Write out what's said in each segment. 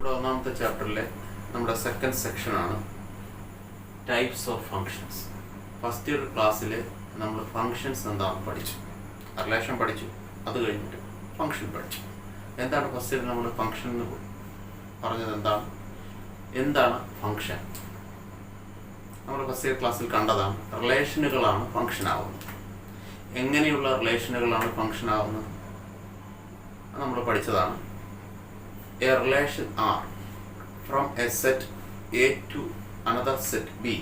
ഇവിടെ ഒന്നാമത്തെ ചാപ്റ്ററിലെ നമ്മുടെ സെക്കൻഡ് സെക്ഷനാണ് types of functions. First year ക്ലാസ്സിൽ നമ്മൾ ഫങ്ഷൻസ് എന്താണെന്ന് പഠിച്ചു, റിലേഷൻ പഠിച്ചു, അത് കഴിഞ്ഞിട്ട് ഫങ്ഷൻ പഠിച്ചു. എന്താണ് ഫസ്റ്റ് ഇയർ നമ്മൾ ഫങ്ഷൻ എന്ന് പറഞ്ഞത്? എന്താണ് ഫങ്ഷൻ? നമ്മൾ ഫസ്റ്റ് ഇയർ ക്ലാസ്സിൽ കണ്ടതാണ് റിലേഷനുകളാണ് ഫങ്ഷൻ ആവുന്നത്. എങ്ങനെയുള്ള റിലേഷനുകളാണ് ഫങ്ഷൻ ആവുന്നത് നമ്മൾ പഠിച്ചതാണ്. A relation R from a set A to another set B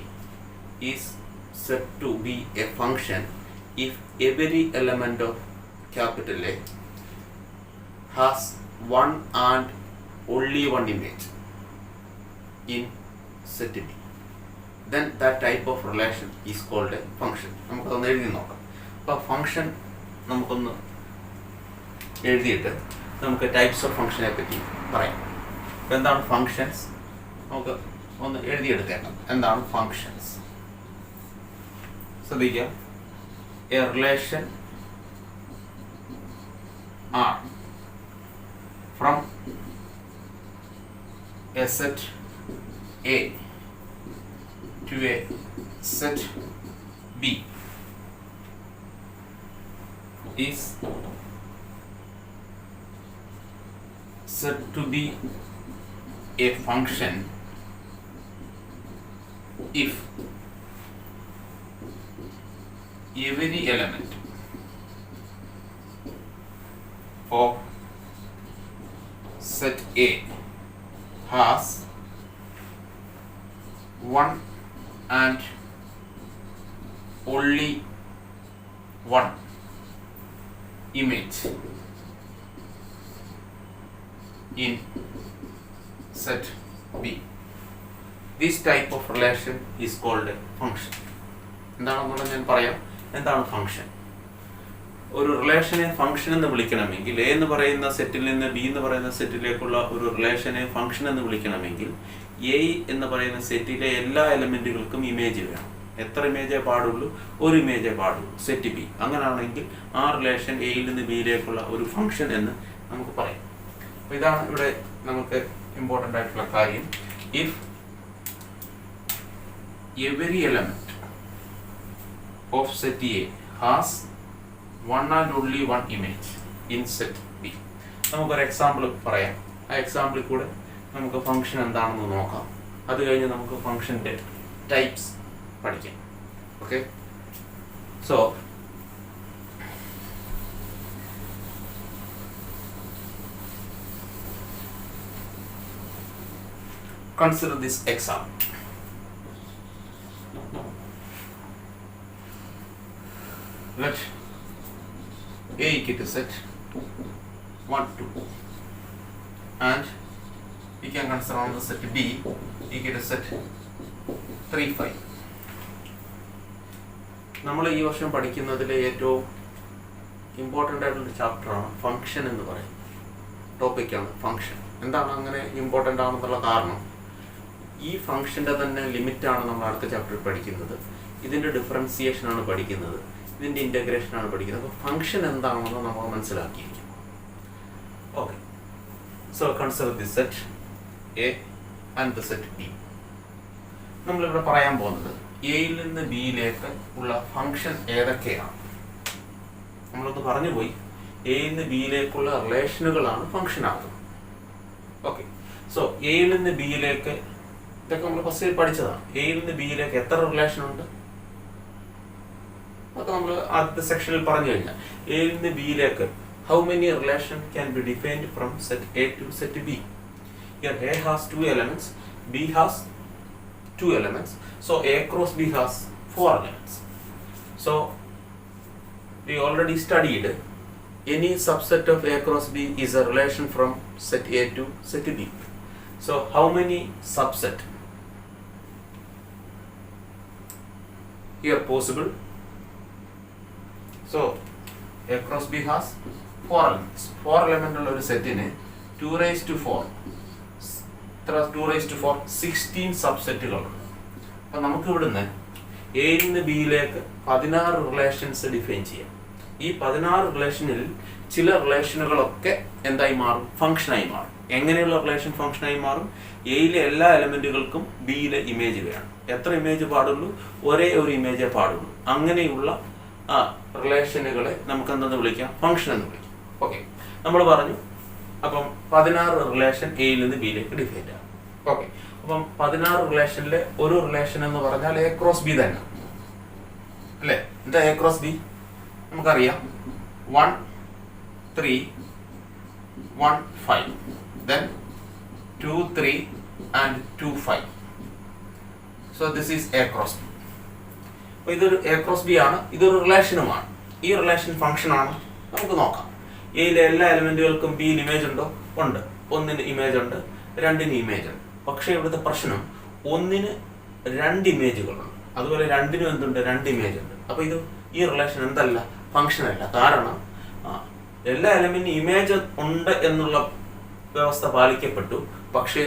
is said to be a function if every element of capital A has one and only one image in set B. Then that type of relation is called a function. നമുക്കതൊന്ന് എഴുതി നോക്കാം. അപ്പോൾ function നമുക്കൊന്ന് എഴുതിയിട്ട് നമുക്ക് types of ഫങ്ഷനെ പറ്റി പറയാം. അപ്പോൾ എന്താണ് ഫങ്ഷൻസ്? നമുക്ക് ഒന്ന് എഴുതിയെടുത്തേക്കാം. എന്താണ് ഫങ്ഷൻസ്? ശ്രദ്ധിക്കുക. A relation R from a set A to a set B is said to be a function if every element of set A has one and only one image in set B. This type of relation is called a function. എന്താണെന്നുള്ളത് ഞാൻ പറയാം. എന്താണ് function? ഒരു റിലേഷനെ function എന്ന് വിളിക്കണമെങ്കിൽ A എന്ന് പറയുന്ന സെറ്റിൽ നിന്ന് B എന്ന് പറയുന്ന സെറ്റിലേക്കുള്ള ഒരു റിലേഷനെ ഫംഗ്ഷൻ എന്ന് വിളിക്കണമെങ്കിൽ എ എന്ന് പറയുന്ന സെറ്റിലെ എല്ലാ എലമെന്റുകൾക്കും ഇമേജ് വേണം. എത്ര ഇമേജേ പാടുള്ളൂ? ഒരു ഇമേജേ പാടുള്ളൂ സെറ്റ് ബി. അങ്ങനെയാണെങ്കിൽ ആ റിലേഷൻ എയിൽ നിന്ന് ബിയിലേക്കുള്ള ഒരു ഫംഗ്ഷൻ എന്ന് നമുക്ക് പറയാം. അപ്പോൾ ഇതാണ് ഇവിടെ നമുക്ക് ഇമ്പോർട്ടൻ്റ് ആയിട്ടുള്ള കാര്യം. If every element of set A has one and only one image in set B. നമുക്കൊരു എക്സാമ്പിൾ പറയാം. ആ എക്സാമ്പിളിൽ കൂടെ നമുക്ക് ഫംഗ്ഷൻ എന്താണെന്ന് നോക്കാം. അത് കഴിഞ്ഞ് നമുക്ക് ഫംഗ്ഷൻ്റെ ടൈപ്സ് പഠിക്കാം. Okay, so consider this example. Let A equal to set 1, 2 and we can consider on the set B equal to set 3, 5. നമ്മൾ ഈ വർഷം പഠിക്കുന്നതിലെ ഏറ്റവും ഇമ്പോർട്ടൻ്റ് ആയിട്ടുള്ള ചാപ്റ്ററാണ് ഫംഗ്ഷൻ എന്ന് പറയുന്നത്. ടോപ്പിക്കാണ് ഫംഗ്ഷൻ. എന്താണ് അങ്ങനെ ഇമ്പോർട്ടൻ്റ് ആണെന്നുള്ള കാരണം, ഈ ഫംഗ്ഷൻ്റെ തന്നെ ലിമിറ്റാണ് നമ്മൾ അടുത്ത ചാപ്റ്ററിൽ പഠിക്കുന്നത്. ഇതിൻ്റെ ഡിഫറൻസിയേഷനാണ് പഠിക്കുന്നത്, ഇതിൻ്റെ ഇൻ്റഗ്രേഷനാണ് പഠിക്കുന്നത്. അപ്പോൾ ഫംഗ്ഷൻ എന്താണെന്ന് നമ്മൾ മനസ്സിലാക്കിയിരിക്കും. Okay, so consider the set A and the set B. നമ്മളിവിടെ പറയാൻ പോകുന്നത് എയിൽ നിന്ന് ബിയിലേക്ക് ഉള്ള ഫംഗ്ഷൻ ഏതൊക്കെയാണ്. നമ്മളൊന്ന് പറഞ്ഞു പോയി, എയിൽ നിന്ന് ബിയിലേക്കുള്ള റിലേഷനുകളാണ് ഫംഗ്ഷൻ ആകുന്നത്. ഓക്കെ, സോ എയിൽ നിന്ന് ബിയിലേക്ക്, ഇതൊക്കെ നമ്മൾ ഫസ്റ്റ് പഠിച്ചതാണ്. എയിൽ നിന്ന് ബിയിലേക്ക് എത്ര റിലേഷൻ ഉണ്ട് അതൊക്കെ നമ്മൾ ആദ്യത്തെ സെക്ഷനിൽ പറഞ്ഞു കഴിഞ്ഞാൽ. എയിൽ നിന്ന് ബിയിലേക്ക് how many relation can be defined from set A to set B. Here A has 2 elements, B has 2 elements, so A cross B has 4 elements. So we already studied any subset of A cross B is a relation from set A to set B. So how many subset here possible? So A cross B has 4 elements. 4 element ഉള്ള ഒരു സെറ്റിന് 2 raised to 4 2 raised to 4 16 സബ്സെറ്റുകളുണ്ട്. അപ്പം നമുക്ക് ഇവിടുന്ന് എയിൽ നിന്ന് ബിയിലേക്ക് 16 relations define ചെയ്യാം. ഈ 16 റിലേഷനിൽ ചില റിലേഷനുകളൊക്കെ എന്തായി മാറും? ഫംഗ്ഷനായി മാറും. എങ്ങനെയുള്ള റിലേഷൻ ഫംഗ്ഷനായി മാറും? എയിലെ എല്ലാ എലമെന്റുകൾക്കും ബിയിലെ ഇമേജ് വേണം. എത്ര ഇമേജ് പാടുള്ളൂ? ഒരേ ഒരു ഇമേജേ പാടുള്ളൂ. അങ്ങനെയുള്ള റിലേഷനുകളെ നമുക്ക് എന്തെന്ന് വിളിക്കാം? ഫംഗ്ഷൻ എന്ന് വിളിക്കാം. ഓക്കെ, നമ്മൾ പറഞ്ഞു അപ്പം 16 റിലേഷൻ എയിൽ നിന്ന് ബിയിലേക്ക് ഡിഫൈൻ ആകും. ഓക്കെ, അപ്പം 16 റിലേഷനിലെ ഒരു റിലേഷൻ എന്ന് പറഞ്ഞാൽ എ ക്രോസ് ബി തന്നെ അല്ലേ? എന്താ എ ക്രോസ് ബി? നമുക്കറിയാം 1 3 1 5 then 2 3 and 2 5. So this is A cross B. അപ്പോൾ ഇതൊരു എ ക്രോസ് ബി ആണ്. ഇതൊരു റിലേഷനുമാണ്. ഈ റിലേഷൻ ഫംഗ്ഷൻ ആണ്. നമുക്ക് നോക്കാം. എയിലെ എല്ലാ എലമെന്റുകൾക്കും ബിയിൽ ഇമേജ് ഉണ്ടോ? ഉണ്ട്. 1ന് ഇമേജ് ഉണ്ട്, 2ന് ഇമേജ് ഉണ്ട്. പക്ഷേ ഇവിടുത്തെ പ്രശ്നം 1ന് 2 ഇമേജുകളുണ്ട്, അതുപോലെ 2നും എന്തുണ്ട്? 2 ഇമേജ് ഉണ്ട്. അപ്പോൾ ഇത് ഈ റിലേഷൻ എന്തല്ല? ഫംഗ്ഷൻ അല്ല. കാരണം എല്ലാ എലമെന്റിനും ഇമേജ് ഉണ്ട് എന്നുള്ള വ്യവസ്ഥ പാലിക്കപ്പെട്ടു, പക്ഷേ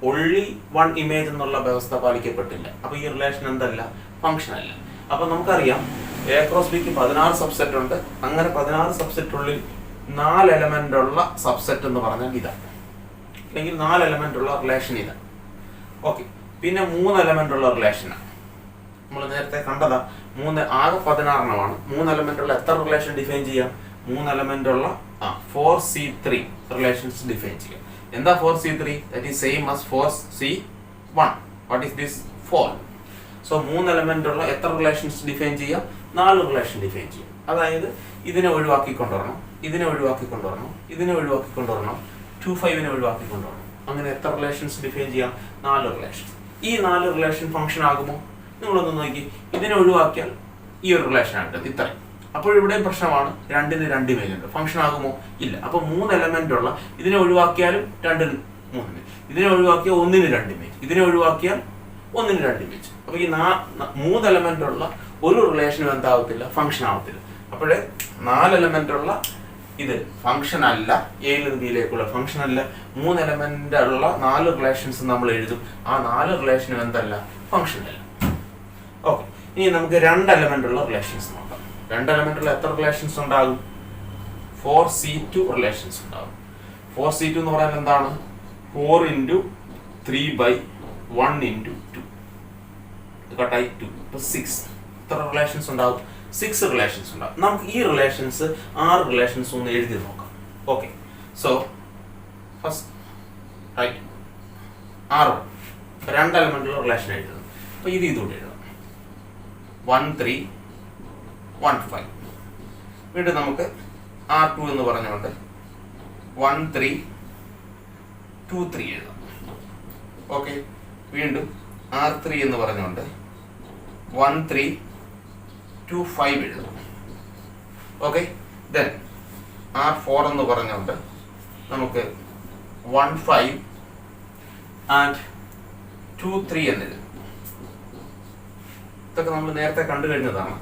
ഒള്ളി 1 ഇമേജ് എന്നുള്ള വ്യവസ്ഥ പാലിക്കപ്പെട്ടില്ല. അപ്പോൾ ഈ റിലേഷൻ എന്തല്ല? ഫംഗ്ഷൻ അല്ല. അപ്പോൾ നമുക്കറിയാം എ ക്രോസ് ബിക്ക് 16 സബ്സെറ്റ് ഉണ്ട്. അങ്ങനെ 16 സബ്സെറ്റുള്ളിൽ 4 എലമെന്റ് ഉള്ള സബ്സെറ്റ് എന്ന് പറഞ്ഞാൽ ഇതാണ്, അല്ലെങ്കിൽ 4 എലമെന്റ് ഉള്ള റിലേഷൻ ഇതാണ്. ഓക്കെ, പിന്നെ 3 എലമെന്റ് ഉള്ള റിലേഷനാണ്. നമ്മൾ നേരത്തെ കണ്ടതാ 3 ആകെ 16 3 എലമെന്റ് ഉള്ള എത്ര റിലേഷൻ ഡിഫൈൻ ചെയ്യാം? 3 എലമെന്റ് ഉള്ള 4C3 റിലേഷൻസ് ഡിഫൈൻ ചെയ്യാം. എന്താ 4C3? That is same as 4C1. What is this? 4. So 3 element ഉള്ള എത്ര റിലേഷൻസ് ഡിഫൈൻ ചെയ്യാം? 4 റിലേഷൻ ഡിഫൈൻ ചെയ്യാം. അതായത് ഇതിനെ ഒഴിവാക്കിക്കൊണ്ടുവരണം, ഇതിനെ ഒഴിവാക്കിക്കൊണ്ടുവരണം, ഇതിനെ ഒഴിവാക്കിക്കൊണ്ടുവരണം, 2 5നെ ഒഴിവാക്കിക്കൊണ്ടുവരണം. അങ്ങനെ എത്ര റിലേഷൻസ് ഡിഫൈൻ ചെയ്യാം? 4 റിലേഷൻസ്. ഈ 4 റിലേഷൻ ഫംഗ്ഷൻ ആകുമോ? നിങ്ങളൊന്ന് നോക്കി. ഇതിനെ ഒഴിവാക്കിയാൽ ഈ ഒരു റിലേഷൻ ആയിട്ട് ഇത്രയും. അപ്പോൾ ഇവിടെ പ്രശ്നമാണ്, 2ന് 2 ഇമേജ് ഉണ്ട്. ഫംഗ്ഷൻ ആകുമോ? ഇല്ല. അപ്പൊ 3 എലമെന്റ് ഉള്ള ഇതിനെ ഒഴിവാക്കിയാലും 2ന് 3 ഇമേജ്, ഇതിനെ ഒഴിവാക്കിയാൽ 1ന് 2 ഇമേജ്, ഇതിനെ ഒഴിവാക്കിയാൽ 1ന് 2 ഇമേജ്. അപ്പൊ ഈ 3 എലമെന്റ് ഉള്ള ഒരു റിലേഷനും എന്താവത്തില്ല? ഫംഗ്ഷൻ ആവത്തില്ല. അപ്പോഴേ 4 എലമെന്റ് ഉള്ള ഇത് ഫംഗ്ഷൻ അല്ല, എയിൽ നിന്ന് ബിയിലേക്കുള്ള ഫംഗ്ഷൻ അല്ല. 3 എലമെന്റ് ഉള്ള 4 റിലേഷൻസ് നമ്മൾ എഴുതും. ആ 4 റിലേഷനും എന്തല്ല? ഫംഗ്ഷൻ അല്ല. ഓക്കെ, ഇനി നമുക്ക് 2 എലമെന്റ് ഉള്ള റിലേഷൻസ് നോക്കാം. 2 എലമെന്റ് ഉള്ള എത്ര റിലേഷൻസ് ഉണ്ടാകും? 4C2 റിലേഷൻസ് ഉണ്ടാകും. 4C2 എന്ന് പറയാൻ എന്താണ്? 4 × 3/1 × 2 കട്ടായി 2. ഇപ്പൊ 6. എത്ര റിലേഷൻസ് ഉണ്ടാകും? 6 റിലേഷൻസ് ഉണ്ടാകും. നമുക്ക് ഈ റിലേഷൻസ് 6 റിലേഷൻസ് ഒന്ന് എഴുതി നോക്കാം. Okay, so first write 6 2 element ഉള്ള റിലേഷൻ എഴുതുന്നു. അപ്പൊ ഇത് ഇതുകൂടെ എഴുതാം. 1 3 1 5. വീണ്ടും നമുക്ക് R2 എന്ന് പറഞ്ഞുകൊണ്ട് 1 3 2 3 എഴുതാം. ഓക്കെ, വീണ്ടും R3 എന്ന് പറഞ്ഞുകൊണ്ട് 1 3 2 5 എഴുതാം. ഓക്കെ, ദെൻ R4 എന്ന് പറഞ്ഞുകൊണ്ട് നമുക്ക് 1 5 and 2 3 എന്ന് എഴുതാം. ഇതൊക്കെ നമ്മൾ നേരത്തെ കണ്ടു കഴിഞ്ഞതാണ്.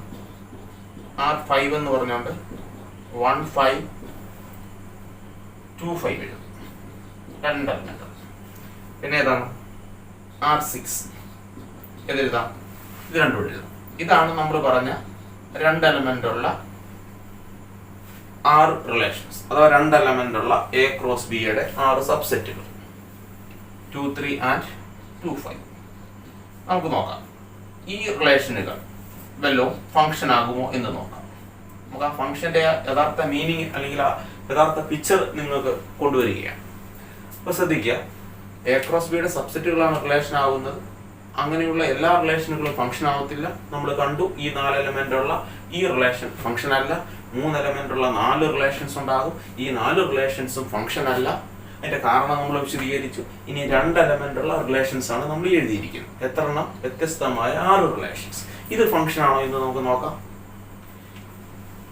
R5 എന്ന് പറഞ്ഞുകൊണ്ട് 1 5 2 5 എഴുതും. 2 എലമെന്റ്. പിന്നെ ഏതാണ്? R6 എഴുതാം. ഇത് രണ്ടും എഴുതാം. ഇതാണ് നമ്മൾ പറഞ്ഞ 2 എലമെന്റ് ഉള്ള 6 റിലേഷൻസ്, അഥവാ 2 എലമെന്റ് ഉള്ള എ ക്രോസ് ബിയുടെ 6 സബ്സെറ്റുകൾ 2 3 and 2 5. നമുക്ക് നോക്കാം ഈ റിലേഷനുകൾ വല്ലതും ഫംഗ്ഷൻ ആകുമോ എന്ന് നോക്കാം. നമുക്ക് ആ ഫംഗ്ഷന്റെ യഥാർത്ഥ മീനിങ് അല്ലെങ്കിൽ ആ യഥാർത്ഥ പിക്ചർ നിങ്ങൾക്ക് കൊണ്ടുവരികയാണ്. അപ്പൊ ശ്രദ്ധിക്കുക, എ ക്രോസ് ബിയുടെ സബ്സെറ്റുകളാണ് റിലേഷൻ ആകുന്നത്. അങ്ങനെയുള്ള എല്ലാ റിലേഷനുകളും ഫംഗ്ഷൻ ആവത്തില്ല. നമ്മൾ കണ്ടു ഈ 4 എലമെന്റ് ഉള്ള ഈ റിലേഷൻ ഫംഗ്ഷൻ അല്ല. 3 എലമെന്റ് ഉള്ള 4 റിലേഷൻസ് ഉണ്ടാകും. ഈ 4 റിലേഷൻസും ഫംഗ്ഷൻ അല്ല. അതിന്റെ കാരണം നമ്മൾ വിശദീകരിച്ചു. ഇനി 2 എലമെന്റ് ഉള്ള റിലേഷൻസ് ആണ് നമ്മൾ എഴുതിയിരിക്കുന്നത്. എത്ര എണ്ണം? വ്യത്യസ്തമായ 6 റിലേഷൻസ്. ഇത് ഫംഗ്ഷൻ ആണോ എന്ന് നമുക്ക് നോക്കാം.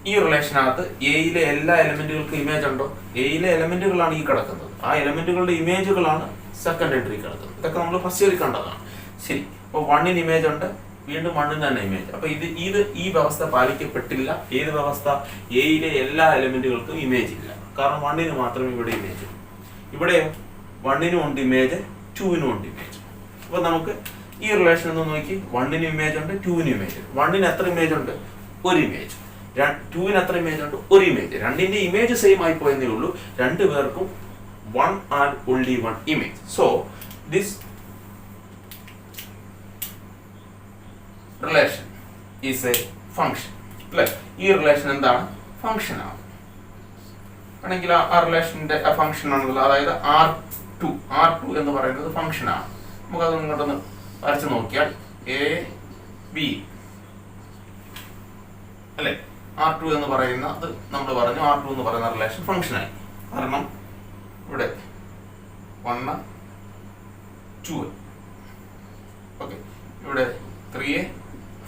ഈ റിലേഷനകത്ത് എയിലെ എല്ലാ എലമെന്റുകൾക്കും ഇമേജ് ഉണ്ടോ? എയിലെ എലമെന്റുകളാണ് ഈ കിടക്കുന്നത്. ആ എലമെന്റുകളുടെ ഇമേജുകളാണ് സെക്കൻഡ് എൻട്രി കിടക്കുന്നത്. ഇതൊക്കെ നമ്മൾ ഫസ്റ്റ് ഇയറിൽ കണ്ടതാണ്. ശരി, അപ്പോൾ 1ന് ഇമേജ് ഉണ്ട്, വീണ്ടും 1ന് തന്നെ ഇമേജ്. അപ്പൊ ഇത് ഈ വ്യവസ്ഥ പാലിക്കപ്പെട്ടില്ല. ഏത് വ്യവസ്ഥ? എയിലെ എല്ലാ എലമെന്റുകൾക്കും ഇമേജ് ഇല്ല. കാരണം 1ന് മാത്രമേ ഇവിടെ ഇമേജ് ഉള്ളൂ. ഇവിടെ 1നും ഉണ്ട് ഇമേജ്, 2നും ഉണ്ട് ഇമേജ്. അപ്പൊ നമുക്ക് ഈ റിലേഷൻ ഒന്ന് നോക്കി. 1ന് ഇമേജ് ഉണ്ട്, 2ന് ഇമേജ് ഉണ്ട്. 1ന് എത്ര ഇമേജ് ഉണ്ട്? 1 ഇമേജ്. 2ന് എത്ര ഇമേജ് ഉണ്ട്? ഒരു ഇമേജ്. രണ്ടിന്റെ ഇമേജ് സെയിം ആയി പോയെന്നേ ഉള്ളൂ. രണ്ടുപേർക്കും 1 and only 1 image. So this relation is a function. അല്ലേ? ഈ റിലേഷൻ എന്താണ്? ഫംഗ്ഷൻ ആണ്. ആണെങ്കിൽ ആ റിലേഷന്റെ ഫംഗ്ഷൻ ആണല്ലോ, അതായത് R2 എന്ന് പറയുന്നത് ഫംഗ്ഷൻ ആണ്. നമുക്കത് ഇങ്ങോട്ടൊന്ന് വരച്ച് നോക്കിയാൽ AB അല്ലെ, R2 എന്ന് പറയുന്നത് നമ്മൾ പറഞ്ഞു, R2 എന്ന് പറയുന്ന റിലേഷൻ ഫംഗ്ഷനായി. കാരണം ഇവിടെ 1 2, ഓക്കെ, ഇവിടെ 3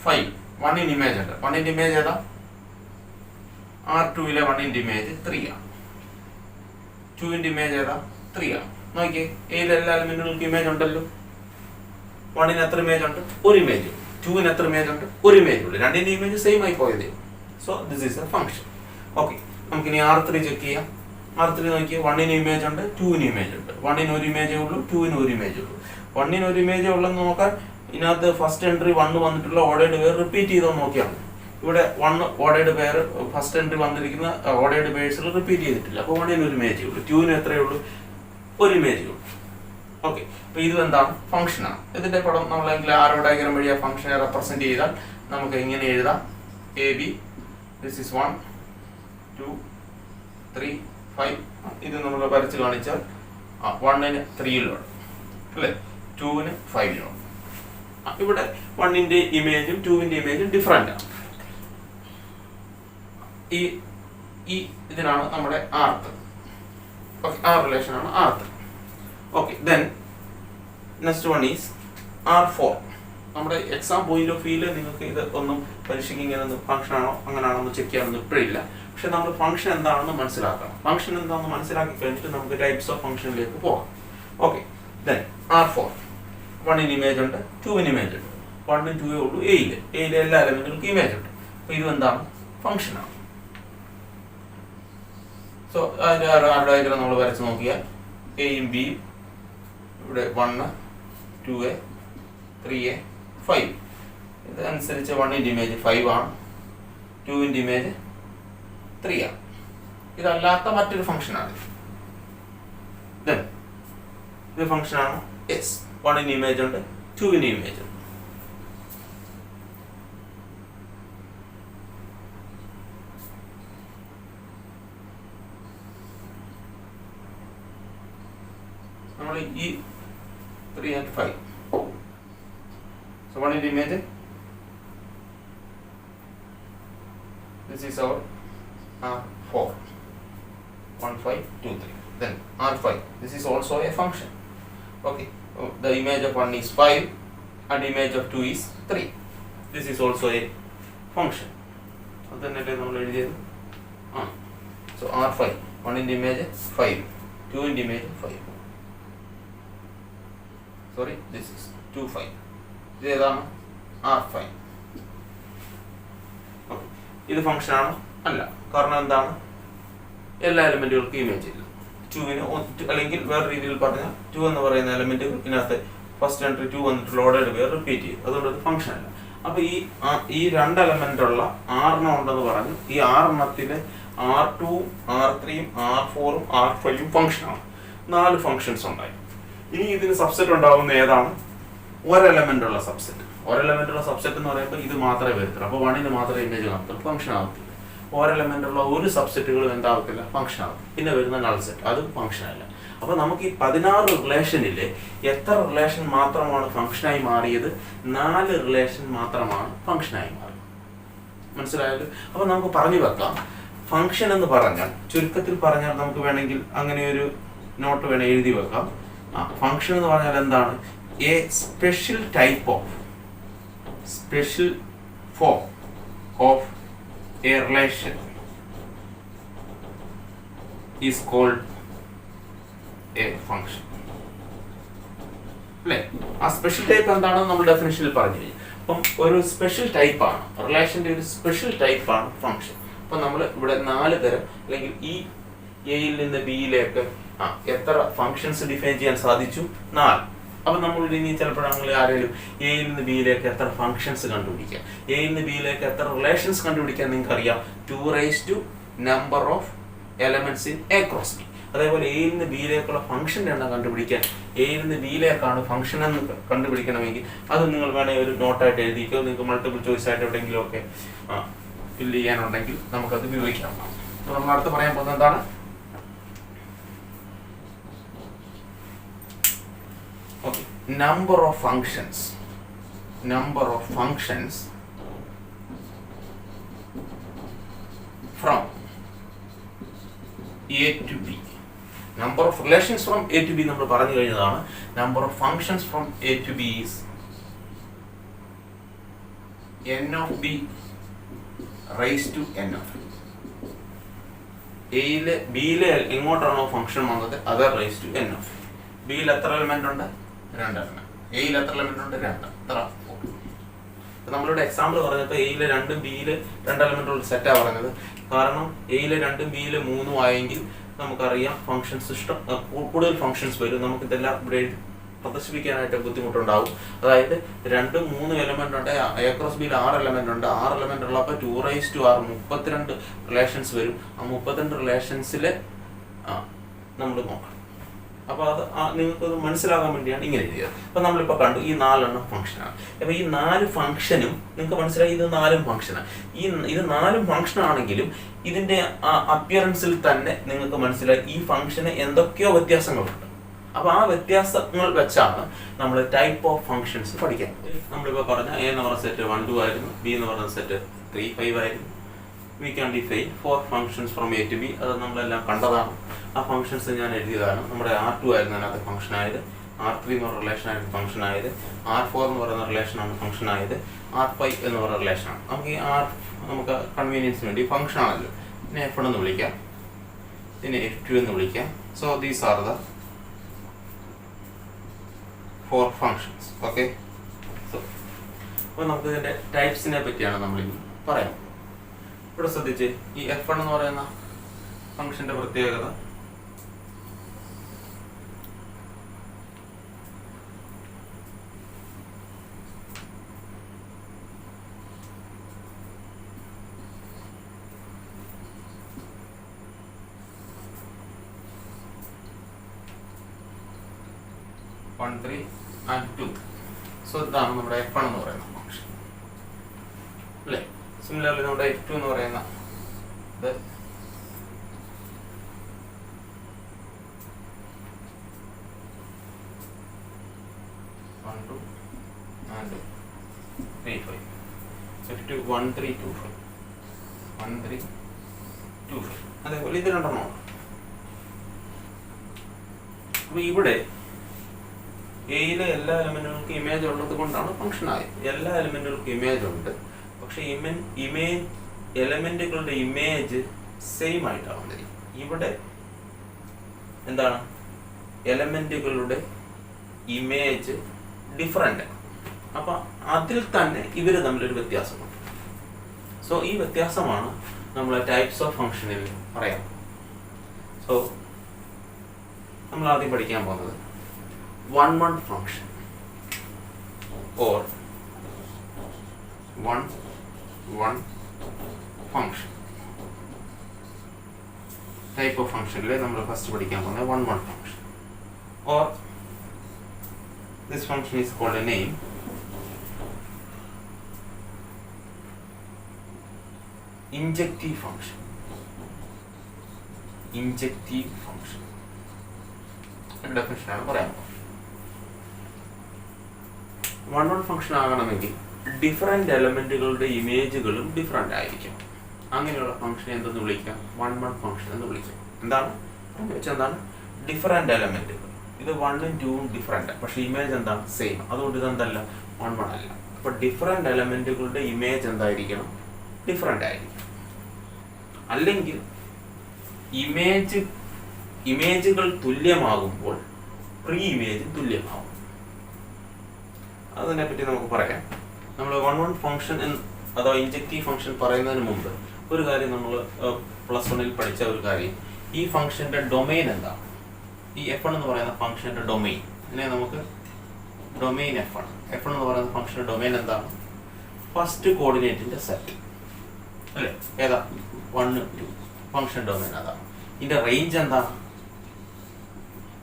5, 1 ഇമേജ് ഉണ്ട്. 1 ഇമേജ് ഏതാ? R2 1 ഇമേജ് 3 ആണ്. 2 ഇമേജ് ഏതാ? 3 ആണ്. നോക്കിയേ, ഏത് എല്ലാ എലിമെന്റുകൾക്ക് ഇമേജ് ഉണ്ടല്ലോ. 1 എത്ര ഇമേജ് ഉണ്ട്? ഒരു ഇമേജ്. 2 എത്ര ഇമേജ് ഉണ്ട്? ഒരു ഇമേജ് ഉള്ളൂ. രണ്ടിന്റെ ഇമേജ് സെയിം ആയി പോയതേ. So this is a function. Okay, നമുക്കിനി R3 ചെക്ക് ചെയ്യാം. R3 നോക്കിയാൽ 1 ഇമേജ് ഉണ്ട്, 2 ഇമേജ് ഉണ്ട്. 1 ഒരു ഇമേജേ ഉള്ളൂ, 2 ഒരു ഇമേജ് ഉള്ളൂ. 1 ഒരു ഇമേജേ ഉള്ളെന്ന് നോക്കാൻ ഇതിനകത്ത് ഫസ്റ്റ് എൻട്രി 1 വന്നിട്ടുള്ള ഓർഡേഡ് പേര് റിപ്പീറ്റ് ചെയ്തോ നോക്കിയാണ്. ഇവിടെ 1 ഓർഡേഡ് പേര് ഫസ്റ്റ് എൻട്രി വന്നിരിക്കുന്ന ഓർഡേഡ് പേഴ്സിൽ റിപ്പീറ്റ് ചെയ്തിട്ടില്ല. അപ്പോൾ 1 ഒരു ഇമേജേ ഉള്ളൂ. 2 എത്രയേ ഉള്ളൂ? ഒരു ഇമേജേ ഉള്ളൂ. ഓക്കെ, അപ്പോൾ ഇത് എന്താണ്? ഫംഗ്ഷനാണ്. ഇതിന്റെ പടം നമ്മളെങ്കിൽ ആരോ ഡയഗ്രാം വഴി ആ ഫംഗ്ഷനെ റെപ്രസെന്റ് ചെയ്താൽ നമുക്ക് ഇങ്ങനെ എഴുതാം. AB, this is 1 2 3 5. ഇത് നമ്മൾ വരച്ച് കാണിച്ചാൽ 1ന് 3 അല്ലേ, 2ന് 5. ഇവിടെ 1ന്റെ ഇമേജും 2ന്റെ ഇമേജും ഡിഫറെന്റ് ആണ്. ഈ ഇതിനാണ് നമ്മുടെ R3. ഓക്കെ, ആ റിലേഷൻ ആണ് R3. Okay, then next one is R4. നമ്മുടെ എക്സാം പോയിന്റ് ഓഫ് വ്യൂല് നിങ്ങൾക്ക് ഇത് ഒന്നും പരീക്ഷയ്ക്ക് ഇങ്ങനെ ഫംഗ്ഷൻ ആണോ അങ്ങനെയാണോ എന്ന് ചെക്ക് ചെയ്യാനൊന്നും ഇപ്പോഴില്ല. പക്ഷെ നമ്മൾ ഫംഗ്ഷൻ എന്താണെന്ന് മനസ്സിലാക്കണം. ഫംഗ്ഷൻ എന്താണെന്ന് മനസ്സിലാക്കി കഴിഞ്ഞിട്ട് നമുക്ക് ടൈപ്സ് ഓഫ് ഫംഗ്ഷനിലേക്ക് പോകാം. ഓക്കെ, ദെൻ R4 1 ഇമേജ് ഉണ്ട്, 2 ഇമേജ് ഉണ്ട്. 1 2 ഉള്ളൂ എയില് എല്ലാ എലമെന്റുകൾക്കും ഇമേജ് ഉണ്ട്. അപ്പോൾ ഇത് എന്താണ്? ഫംഗ്ഷനാണ്. സോ അതിന്റെ ഡയഗ്രാം നമ്മൾ വരച്ച് നോക്കിയാൽ എയും ബിയും ഇവിടെ 1 2 3 5. ഇതനുസരിച്ച് 1ന്റെ ഇമേജ് 5 ആണ്, 2ന്റെ ഇമേജ് 3 ആണ്. ഇതല്ലാത്ത മറ്റൊരു ഫംഗ്ഷനാണ്. ഇത് ഫംഗ്ഷനാണ് എസ്. 1ന്റെ ഇമേജ് ഉണ്ട്, 2ന്റെ ഇമേജ് ഉണ്ട്. നമ്മൾ ഈ 3 and 5. So 1ന്റെ image, this is our R4 1 5 2 3. Then R5, this is also a function. Okay, the image of 1 is 5 and image of 2 is 3. This is also a function. അതന്നെയല്ലേ നമ്മൾ എഴുതിയത്. So R5, 1ന്റെ image 5, 2ന്റെ image 5. Sorry, this is 2 5. ഇത് ഏതാണ്? R5. ഇത് function ആണോ? അല്ല. കാരണം എന്താണ്? എല്ലാ എലമെന്റുകൾക്കും ഇമേജ് ഇല്ല. 2ന് അല്ലെങ്കിൽ വേറെ രീതിയിൽ പറഞ്ഞാൽ 2 എന്ന് പറയുന്ന എലമെന്റ് ഇതിനകത്ത് ഫസ്റ്റ് എൻട്രി 2 വന്നിട്ടുള്ള ഓർഡേഡ് പേര് റിപ്പീറ്റ് ചെയ്യും. അതുകൊണ്ട് അത് ഫംഗ്ഷൻ അല്ല. അപ്പൊ ഈ 2 എലമെന്റ് ഉള്ള 6 ഉണ്ടെന്ന് പറഞ്ഞു. ഈ 6 R2 R3 R4 R5 ഫംഗ്ഷനാണ്. 4 ഫംഗ്ഷൻസ് ഉണ്ടായി. ഇനി ഇതിന് സബ്സെറ്റ് ഉണ്ടാവുന്ന ഏതാണ്? ഒരെലമെന്റ് ഉള്ള സബ്സെറ്റ്. ഒരെലമെന്റുള്ള സബ്സെറ്റ് എന്ന് പറയുമ്പോൾ ഇത് മാത്രമേ വരത്തുള്ളൂ. അപ്പോൾ 1ന് മാത്രമേ ഇമേജ് കാണത്തുള്ളൂ, ഫംഗ്ഷൻ ആകത്തില്ല. ഒരെലമെന്റുള്ള ഒരു സബ്സെറ്റുകളും എന്താകത്തില്ല? ഫംഗ്ഷൻ ആകും. പിന്നെ വരുന്ന നൾ സെറ്റ്, അതും ഫംഗ്ഷൻ അല്ല. അപ്പോൾ നമുക്ക് ഈ 16 റിലേഷനിൽ എത്ര റിലേഷൻ മാത്രമാണ് ഫംഗ്ഷനായി മാറിയത്? 4 റിലേഷൻ മാത്രമാണ് ഫംഗ്ഷനായി മാറിയത്. മനസ്സിലായത്? അപ്പോൾ നമുക്ക് പറഞ്ഞു വെക്കാം, ഫംഗ്ഷൻ എന്ന് പറഞ്ഞാൽ ചുരുക്കത്തിൽ പറഞ്ഞാൽ നമുക്ക് വേണമെങ്കിൽ അങ്ങനെ ഒരു നോട്ട് വേണേൽ എഴുതി വെക്കാം. ഫംഗ്ഷൻ എന്ന് പറഞ്ഞാൽ എന്താണ്? A special type of special form of a relation is called a function. അല്ലേ? ആ സ്പെഷ്യൽ ടൈപ്പ് എന്താണെന്ന് നമ്മൾ ഡെഫിനിഷനിൽ പറഞ്ഞു കഴിഞ്ഞു. അപ്പം ഒരു സ്പെഷ്യൽ ടൈപ്പാണ് റിലേഷൻ്റെ ഒരു സ്പെഷ്യൽ ടൈപ്പാണ് ഫംഗ്ഷൻ. അപ്പം നമ്മൾ ഇവിടെ 4 തരം അല്ലെങ്കിൽ ഈ എയിൽ നിന്ന് ബിയിലേക്ക് എത്ര ഫംഗ്ഷൻസ് ഡിഫൈൻ ചെയ്യാൻ സാധിച്ചു? 4. അപ്പം നമ്മൾ ഇനി ചിലപ്പോൾ നമ്മൾ ആരെങ്കിലും എയിൽ നിന്ന് ബിയിലേക്ക് എത്ര ഫംഗ്ഷൻസ് കണ്ടുപിടിക്കുക, എയിൽ നിന്ന് ബിയിലേക്ക് എത്ര റിലേഷൻസ് കണ്ടുപിടിക്കാൻ നിങ്ങൾക്ക് അറിയാം, 2 number of elements in A cross B. അതേപോലെ എയിൽ നിന്ന് ബിയിലേക്കുള്ള ഫംഗ്ഷൻ്റെ എണ്ണം കണ്ടുപിടിക്കാൻ എയിൽ നിന്ന് ബിയിലേക്കാണ് ഫംഗ്ഷൻ എന്ന് കണ്ടുപിടിക്കണമെങ്കിൽ അത് നിങ്ങൾ വേണമെങ്കിൽ ഒരു നോട്ടായിട്ട് എഴുതിക്കോ. നിങ്ങൾക്ക് മൾട്ടിപ്പിൾ ചോയ്സ് ആയിട്ട് എവിടെയെങ്കിലും ഒക്കെ ഫില്ല് ചെയ്യാനുണ്ടെങ്കിൽ നമുക്കത് ഉപയോഗിക്കാം. അപ്പോൾ നമ്മൾ അടുത്ത് പറയാൻ പോകുന്നത് എന്താണ്? Okay, number of functions from A to B. Number of relations from A to B നമ്മൾ പറഞ്ഞു കഴിഞ്ഞതാണ്. Number of functions from A to B is n of B raised to n of B. എയിലെ ബിയിലെ എങ്ങോട്ടാണോ function വന്നത് അത് rise to n of B. ബിയിൽ എത്ര element ഉണ്ട്? 2 എലമെന്റ്. എയിൽ എത്ര എലമെന്റ് ഉണ്ട്? 2. എത്ര? 4. നമ്മളിവിടെ എക്സാമ്പിൾ പറഞ്ഞപ്പോൾ എയിലെ 2 ബിയിലെ 2 എലമെന്റ് ഉള്ള സെറ്റാണ് പറഞ്ഞത്. കാരണം എയിലെ 2 ബിയിലെ 3 ആയെങ്കിൽ നമുക്കറിയാം ഫംഗ്ഷൻസ് കൂടുതൽ ഫംഗ്ഷൻസ് വരും. നമുക്ക് ഇതെല്ലാം ഇവിടെ പ്രദർശിപ്പിക്കാനായിട്ട് ബുദ്ധിമുട്ടുണ്ടാവും. അതായത് 2, 3 എലമെന്റ് ഉണ്ട്, എ ക്രോസ് ബിയിൽ 6 എലമെന്റ് ഉണ്ട്. 6 എലമെന്റ് ഉള്ളപ്പോൾ 2⁻6 32 റിലേഷൻസ് വരും. ആ 32 റിലേഷൻസിൽ നമ്മൾ നോക്കണം. അപ്പോൾ അത് നിങ്ങൾക്ക് മനസ്സിലാകാൻ വേണ്ടിയാണ് ഇങ്ങനെ എഴുതിയത്. അപ്പോൾ നമ്മളിപ്പോൾ കണ്ടു ഈ 4 ഫംഗ്ഷനാണ്. അപ്പോൾ ഈ 4 ഫംഗ്ഷനും നിങ്ങൾക്ക് മനസ്സിലായി ഇത് 4 ഫംഗ്ഷനാണ്. ഇത് 4 ഫംഗ്ഷൻ ആണെങ്കിലും ഇതിന്റെ അപ്പിയറൻസിൽ തന്നെ നിങ്ങൾക്ക് മനസ്സിലായി ഈ ഫംഗ്ഷന് എന്തൊക്കെയോ വ്യത്യാസങ്ങളുണ്ട്. അപ്പോൾ ആ വ്യത്യാസങ്ങൾ വെച്ചാണ് നമ്മൾ ടൈപ്പ് ഓഫ് ഫംഗ്ഷൻസ് പഠിക്കാൻ. നമ്മളിപ്പോൾ പറഞ്ഞ എ എന്ന് പറഞ്ഞ സെറ്റ് 1, 2 ആയിരുന്നു, ബി എന്ന് പറഞ്ഞ സെറ്റ് 3, 5 ആയിരുന്നു. We can define 4 functions from A to B. അത് നമ്മളെല്ലാം കണ്ടതാണ്. ആ ഫംഗ്ഷൻസ് ഞാൻ എഴുതിയതാണ്. നമ്മുടെ R2 ആയിരുന്നു അതിനകത്ത് ഫംഗ്ഷൻ ആയത്, R3 എന്ന് പറയുന്ന റിലേഷൻ ആയിരുന്നു ഫംഗ്ഷൻ ആയത്, R4 എന്ന് പറയുന്ന റിലേഷനാണ് ഫംഗ്ഷൻ ആയത്, R5 എന്ന് പറയുന്ന റിലേഷനാണ്. നമുക്ക് ഈ നമുക്ക് കൺവീനിയൻസിന് വേണ്ടി ഫംഗ്ഷൻ ആണല്ലോ, ഇതിനെ F1 എന്ന് വിളിക്കാം, ഇതിനെ F2 എന്ന് വിളിക്കാം. So these are the 4 functions. Okay, so അപ്പോൾ നമുക്ക് ഇതിൻ്റെ ടൈപ്സിനെ പറ്റിയാണ് നമ്മളിനി പറയാം. ഇവിടെ ശ്രദ്ധിച്ച് ഈ F1 എന്ന് പറയുന്ന ഫംഗ്ഷന്റെ പ്രത്യേകത one, 3 and 2. സോ ഇതാണ് നമ്മുടെ F1 എന്ന് പറയുന്ന ഫംഗ്ഷൻ അല്ലേ. സിമിലർലി നമ്മുടെ F2 എന്ന് പറയുന്ന ഇത് 1, 2 and 3, 5. F2 1, 3, 2, 5. 1, 3, 2, 5. അതേപോലെ ഇത് രണ്ടെണ്ണമാണ്. അപ്പോൾ ഇവിടെ എയിലെ എല്ലാ എലമെന്റുകൾക്കും ഇമേജ് ഉള്ളത് കൊണ്ടാണ് ഫംഗ്ഷൻ ആയത്. എല്ലാ എലമെന്റുകൾക്കും ഇമേജ് ഉണ്ട്, പക്ഷെ എലമെന്റുകളുടെ ഇമേജ് സെയിം ആയിട്ടാണ് വന്നിരിക്കുന്നത്. ഇവിടെ എന്താണ്, എലമെന്റുകളുടെ ഇമേജ് ഡിഫറെൻ്റ്. അപ്പം അതിൽ തന്നെ ഇവർ തമ്മിലൊരു വ്യത്യാസമുണ്ട്. സോ ഈ വ്യത്യാസമാണ് നമ്മൾ ടൈപ്സ് ഓഫ് ഫംഗ്ഷനിൽ പറയാം. സോ നമ്മൾ ആദ്യം പഠിക്കാൻ പോകുന്നത് 1 function or 1 function. Type of function le nammal first പഠിക്കാൻ പോകുന്നത് 1 function, or this function is called a name injective function. Definition ആണ് പറയാൻ പോകുന്നത്. 1 ഫംഗ്ഷൻ ആകണമെങ്കിൽ ഡിഫറെൻ്റ് എലമെന്റുകളുടെ ഇമേജുകളും ഡിഫറെൻ്റ് ആയിരിക്കും. അങ്ങനെയുള്ള ഫംഗ്ഷൻ എന്തെന്ന് വിളിക്കാം? 1 ഫംഗ്ഷൻ എന്ന് വിളിക്കാം. എന്താണ് എന്താണ് ഡിഫറെൻ്റ് എലമെന്റുകൾ. ഇത് 1ഉം 2ഉം ഡിഫറെൻ്റ്, പക്ഷേ ഇമേജ് എന്താണ്? സെയിം. അതുകൊണ്ട് ഇതെന്തല്ല 1 അല്ല. അപ്പോൾ ഡിഫറെൻ്റ് എലമെന്റുകളുടെ ഇമേജ് എന്തായിരിക്കണം? ഡിഫറെൻ്റ് ആയിരിക്കും. അല്ലെങ്കിൽ ഇമേജുകൾ തുല്യമാകുമ്പോൾ പ്രീ ഇമേജ് തുല്യമാകും. അതിനെപ്പറ്റി നമുക്ക് പറയാം. നമ്മൾ 1 ഫംഗ്ഷൻ അഥവാ ഇൻജക്റ്റീവ് ഫംഗ്ഷൻ പറയുന്നതിന് മുമ്പ് ഒരു കാര്യം നമ്മൾ +1 പഠിച്ച ഒരു കാര്യം, ഈ ഫംഗ്ഷന്റെ ഡൊമെയിൻ എന്താണ്? ഈ F1 എന്ന് പറയുന്ന ഫംഗ്ഷന്റെ ഡൊമെയിൻ ഇതിനെ നമുക്ക് ഡൊമെയിൻ F1. F1 എന്ന് പറയുന്ന ഫംഗ്ഷന്റെ ഡൊമെയിൻ എന്താണ്? ഫസ്റ്റ് കോർഡിനേറ്റിന്റെ സെറ്റ് അല്ലേ? ഏതാ? 1 2 ഫംഗ്ഷൻ ഡൊമെയിൻ അതാണ്. ഇതിന്റെ റേഞ്ച് എന്താണ്?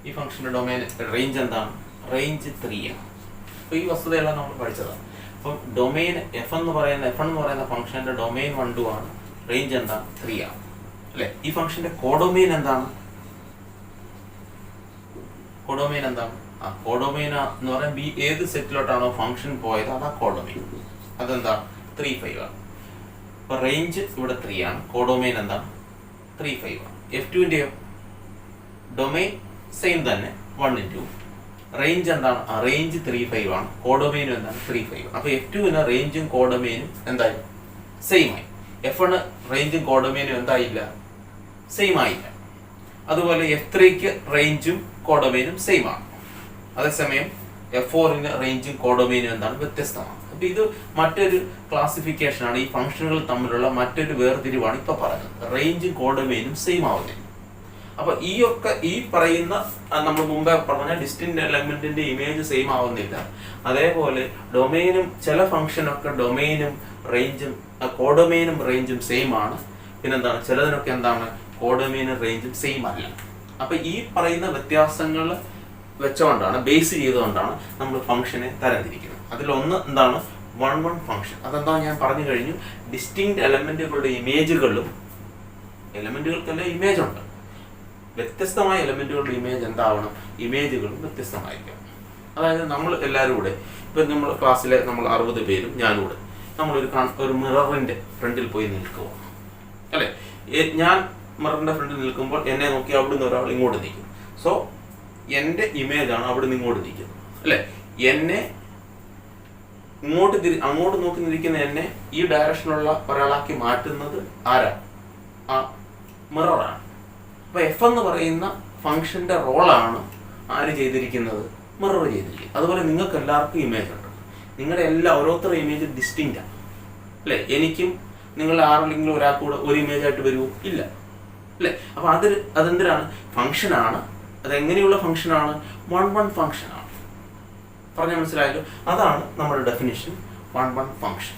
ഈ ഫംഗ്ഷന്റെ ഡൊമെയിൻ റേഞ്ച് എന്താണ്? റേഞ്ച് 3 ആണ്. അപ്പോൾ ഈ വസ്തുതയെല്ലാം നമ്മൾ പഠിച്ചതാണ്. അപ്പം ഡൊമെയിൻ F1 എന്ന് പറയുന്ന ഫംഗ്ഷന്റെ ഡൊമെയിൻ 1 2 ആണ്. റേഞ്ച് എന്താണ്? 3 ആണ് അല്ലേ? ഈ ഫംഗ്ഷന്റെ കോഡൊമെയിൻ എന്താണ്? കോഡൊമെയിൻ എന്താണ്? കോഡൊമെയിൻ എന്ന് പറയുമ്പോൾ ഏത് സെറ്റിലോട്ടാണോ ഫംഗ്ഷൻ പോയത് അതാ കോഡൊമെയിൻ. അതെന്താ? 3 5 ആണ്. അപ്പോൾ റേഞ്ച് ഇവിടെ 3 ആണ്. കോഡൊമെയിൻ എന്താണ്? 3 5 ആണ്. F2ന്റെയോ ഡൊമെയിൻ സെയിം തന്നെ 1 2. റേഞ്ച് എന്താണ്? റേഞ്ച് 3 5 ആണ്. കോഡൊമെയിനും എന്താണ്? 3 5. അപ്പോൾ F2ന് റേഞ്ചും കോഡൊമെയിനും എന്തായി? സെയിം ആയി. F1 റേഞ്ചും കോഡൊമെയിനും എന്തായില്ല? സെയിം ആയില്ല. അതുപോലെ F3ക്ക് റേഞ്ചും കോഡൊമെയിനും സെയിം ആണ്. അതേസമയം F4ന് റേഞ്ചും കോഡൊമെയിനും എന്താണ്? വ്യത്യസ്തമാണ്. അപ്പോൾ ഇത് മറ്റൊരു ക്ലാസിഫിക്കേഷനാണ്. ഈ ഫംഗ്ഷനുകൾ തമ്മിലുള്ള മറ്റൊരു വേർതിരിവാണ് ഇപ്പോൾ പറയുന്നത്. റേഞ്ചും കോഡൊമെയിനും സെയിം ആവുന്നില്ല. അപ്പോൾ ഈ പറയുന്ന നമ്മൾ മുമ്പേ പറഞ്ഞ ഡിസ്റ്റിന്റ് എലമെന്റിന്റെ ഇമേജ് സെയിം ആവുന്നില്ല. അതേപോലെ ഡൊമെയിനും ചില ഫംഗ്ഷനൊക്കെ ഡൊമെയിനും റേഞ്ചും കോഡൊമെയിനും റേഞ്ചും സെയിം ആണ്. പിന്നെന്താണ്? ചിലതിനൊക്കെ എന്താണ്? കോഡൊമെയിനും റേഞ്ചും സെയിം അല്ല. അപ്പോൾ ഈ പറയുന്ന വ്യത്യാസങ്ങൾ വെച്ചുകൊണ്ടാണ്, ബേസ് ചെയ്തുകൊണ്ടാണ് നമ്മൾ ഫംഗ്ഷനെ തരംതിരിക്കുന്നത്. അതിലൊന്ന് എന്താണ്? 1 1 ഫംഗ്ഷൻ. അതെന്താ ഞാൻ പറഞ്ഞു കഴിഞ്ഞു. ഡിസ്റ്റിങ്ക്ട് എലമെന്റുകളുടെ ഇമേജുകളും, എലമെന്റുകൾക്കെല്ലാം ഇമേജ് ഉണ്ട്, വ്യത്യസ്തമായ എലമെന്റുകളുടെ ഇമേജ് എന്താവണം? ഇമേജുകളും വ്യത്യസ്തമായിരിക്കണം. അതായത് നമ്മൾ എല്ലാവരും കൂടെ ഇപ്പം നമ്മൾ ക്ലാസ്സിലെ നമ്മൾ 60 പേരും ഞാനും കൂടെ നമ്മളൊരു മിററിന്റെ ഫ്രണ്ടിൽ പോയി നിൽക്കുക അല്ലേ? ഞാൻ മിററിന്റെ ഫ്രണ്ടിൽ നിൽക്കുമ്പോൾ എന്നെ നോക്കി അവിടുന്ന് ഒരാൾ ഇങ്ങോട്ട് നിൽക്കും. സോ എൻ്റെ ഇമേജാണ് അവിടെ നിന്ന് ഇങ്ങോട്ട് നിൽക്കുന്നത് അല്ലേ? എന്നെ അങ്ങോട്ട് നോക്കി നിൽക്കുന്ന എന്നെ ഈ ഡയറക്ഷനുള്ള ഒരാളാക്കി മാറ്റുന്നത് ആരാ? ആ മിററാണ്. അപ്പോൾ F എന്ന് പറയുന്ന ഫംഗ്ഷന്റെ റോളാണ് ആര് ചെയ്തിരിക്കുന്നത്? മിറർ ചെയ്തിരിക്കുന്നത്. അതുപോലെ നിങ്ങൾക്ക് എല്ലാവർക്കും ഇമേജ് ഉണ്ട്. നിങ്ങളുടെ ഓരോരുത്തരുടെ ഇമേജ് ഡിസ്റ്റിങ്റ്റ് ആണ് അല്ലേ? എനിക്കും നിങ്ങൾ ആരെങ്കിലും ഒരാൾക്കൂടെ ഒരു ഇമേജ് ആയിട്ട് വരുമോ? ഇല്ല അല്ലേ? അപ്പോൾ അതെന്തിനാണ്? ഫംഗ്ഷനാണ്. അതെങ്ങനെയുള്ള ഫംഗ്ഷനാണ്? 1 1 ഫംഗ്ഷനാണ്. പറഞ്ഞാൽ മനസ്സിലായല്ലോ? അതാണ് നമ്മുടെ definition 1 1 function.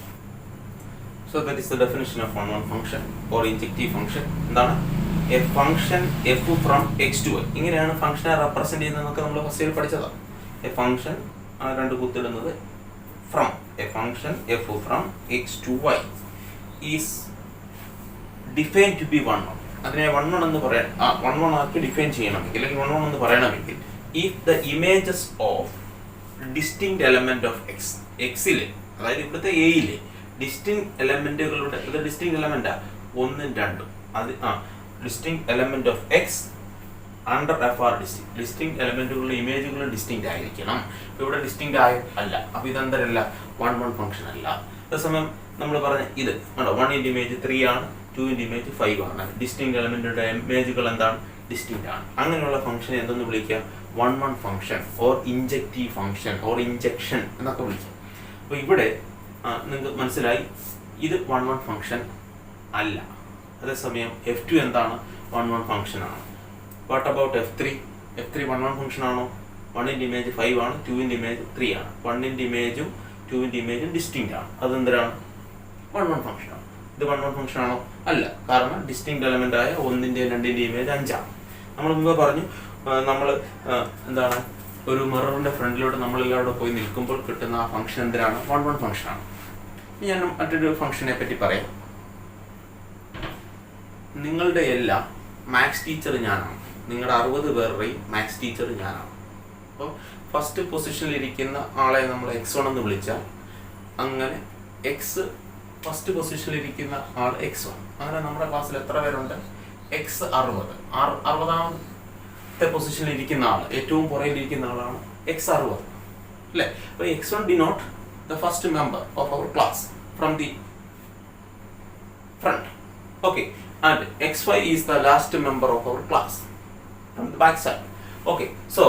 So that is the definition of 1 1 function or injective function. എന്താണ്? A function F from X to Y. ഇങ്ങനെയാണ് ഫംഗ്ഷനെ റെപ്രസെന്റ് ചെയ്യുന്നതെന്നൊക്കെ നമ്മൾ ഫസ്റ്റ് ഇയർ പഠിച്ചതാണ്. എ ഫംഗ്ഷൻ രണ്ട് കുത്തിടുന്നത് from a function F from X to Y is define to be 1 1. അതിനെ 1 1 എന്ന് പറയാൻ 1 1 ആക്കി ഡിഫൈൻ ചെയ്യണമെങ്കിൽ, അല്ലെങ്കിൽ 1 1 എന്ന് പറയണമെങ്കിൽ, if the images of distinct element of X, എക്സിലെ അതായത് ഇവിടുത്തെ എയിലെ ഡിസ്റ്റിങ്ക്ട് എലമെന്റുകളുടെ, ഇത് ഡിസ്റ്റിങ്ക്ട് എലമെന്റാ 1 2, അത് distinct element of X under F are distinct. Distinct എലമെന്റുകളുടെ ഇമേജുകൾ ഡിസ്റ്റിങ്ക്ട് ആയിരിക്കണം. ഇവിടെ ഡിസ്റ്റിങ്ക്ട് അല്ല. അപ്പോൾ ഇതെന്തരല്ല? 1 1 ഫംഗ്ഷൻ അല്ല. അതേസമയം നമ്മൾ പറഞ്ഞ ഇത് കണ്ടോ, 1ന്റെ ഇമേജ് 3 ആണ്, 2ന്റെ ഇമേജ് 5 ആണ്. ഡിസ്റ്റിങ്ക്ട് എലമെന്റിന്റെ ഇമേജുകൾ എന്താണ്? ഡിസ്റ്റിങ്ക്ട് ആണ്. അങ്ങനെയുള്ള ഫംഗ്ഷൻ എന്തെന്ന് വിളിക്കാം? 1 1 function or injective function or injection എന്നൊക്കെ വിളിക്കാം. അപ്പോൾ ഇവിടെ നിങ്ങൾക്ക് മനസ്സിലായി, ഇത് 1 1 ഫംഗ്ഷൻ അല്ല. അതേസമയം F2 എന്താണ്? 1 1 ഫംഗ്ഷൻ ആണ്. What about F3? F3 1 1 function ആണോ? 1ന്റെ ഇമേജ് 5 ആണ്, 2ന്റെ ഇമേജ് 3 ആണ്. 1ന്റെ ഇമേജും 2ന്റെ ഇമേജും ഡിസ്റ്റിങ്ക്ട് ആണ്. അതെന്തിനാണ്? 1 1 ഫംഗ്ഷൻ ആണ്. ഇത് 1 1 ഫംഗ്ഷൻ ആണോ? അല്ല. കാരണം ഡിസ്റ്റിങ്ക്ട് എലമെന്റ് ആയ 1ന്റെയും 2ന്റെയും ഇമേജ് 5 ആണ്. നമ്മൾ മുമ്പ് പറഞ്ഞു, നമ്മൾ എന്താണ്, ഒരു മിററിന്റെ ഫ്രണ്ടിലൂടെ നമ്മളെല്ലാവരും പോയി നിൽക്കുമ്പോൾ കിട്ടുന്ന ആ ഫംഗ്ഷൻ എന്തിനാണ്? 1 1 ഫംഗ്ഷൻ ആണ്. ഞാൻ മറ്റൊരു ഫംഗ്ഷനെ പറ്റി പറയാം. നിങ്ങളുടെ എല്ലാം മാത്സ് ടീച്ചർ ഞാനാണ്. നിങ്ങളുടെ 60 പേരുടെയും മാത്സ് ടീച്ചർ ഞാനാണ്. അപ്പോൾ ഫസ്റ്റ് പൊസിഷനിൽ ഇരിക്കുന്ന ആളെ നമ്മൾ x1 എന്ന് വിളിച്ചാൽ, അങ്ങനെ എക്സ് ഫസ്റ്റ് പൊസിഷനിൽ ഇരിക്കുന്ന ആൾ x1. അങ്ങനെ നമ്മുടെ ക്ലാസ്സിൽ എത്ര പേരുണ്ട്? x 60. 60ാമത്തെ പൊസിഷനിൽ ഇരിക്കുന്ന ആൾ, ഏറ്റവും പുറകിലിരിക്കുന്ന ആളാണ് x 60 അല്ലേ? അപ്പോൾ x1 denote the first member of our class from the front. Okay. And x5 is the last member of our class from the back side. Okay. So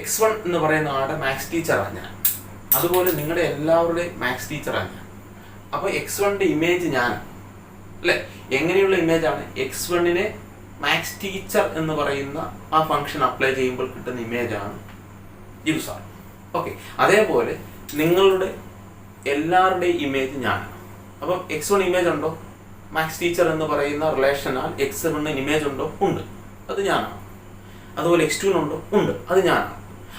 x1 എന്ന് പറയുന്ന ആളുടെ മാത്സ് ടീച്ചറാണ് ഞാൻ. അതുപോലെ നിങ്ങളുടെ എല്ലാവരുടെയും മാത്സ് ടീച്ചറാണ് ഞാൻ. അപ്പോൾ x1ന്റെ ഇമേജ് ഞാൻ അല്ലേ? എങ്ങനെയുള്ള ഇമേജാണ്? ജിബ് സാർ. ഓക്കെ, അതേപോലെ നിങ്ങളുടെ എല്ലാവരുടെയും ഇമേജ് ഞാനാണ്. അപ്പം x1 ഇമേജ് ഉണ്ടോ? മാത്സ് ടീച്ചർ എന്ന് പറയുന്ന റിലേഷനാൽ x1 ഇമേജ് ഉണ്ടോ? ഉണ്ട്, അത് ഞാനാണ്. അതുപോലെ x2 ഉണ്ടോ? ഉണ്ട്, അത് ഞാനാണ്.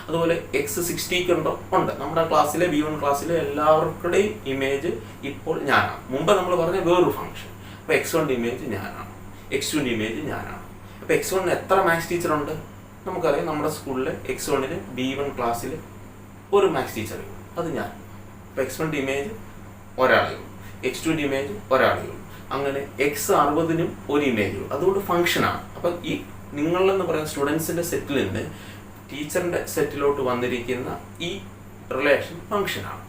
അതുപോലെ x60 ഉണ്ടോ? ഉണ്ട്. നമ്മുടെ ക്ലാസ്സിലെ B1 ക്ലാസ്സിലെ എല്ലാവർക്കുടെയും ഇമേജ് ഇപ്പോൾ ഞാനാണ്. മുമ്പ് നമ്മൾ പറഞ്ഞ വേറൊരു ഫംഗ്ഷൻ. അപ്പോൾ x1 ഇമേജ് ഞാനാണ്, x2 ഇമേജ് ഞാനാണ്. അപ്പോൾ x1 എത്ര മാത്സ് ടീച്ചർ ഉണ്ട്? നമുക്കറിയാം, നമ്മുടെ സ്കൂളിൽ x1 B1 ക്ലാസ്സിൽ ഒരു മാത്സ് ടീച്ചർ, അത് ഞാൻ. അപ്പോൾ x1 ഇമേജ് ഒരാളേ ഉള്ളൂ, x2 ഇമേജ് ഒരാളേ ഉള്ളൂ. അങ്ങനെ x60 ഒരു ഇമേജ് ഉള്ളൂ. അതുകൊണ്ട് ഫംഗ്ഷനാണ്. അപ്പം ഈ നിങ്ങളെന്ന് പറയുന്ന സ്റ്റുഡൻസിൻ്റെ സെറ്റിൽ നിന്ന് ടീച്ചറിൻ്റെ സെറ്റിലോട്ട് വന്നിരിക്കുന്ന ഈ റിലേഷൻ ഫംഗ്ഷനാണ്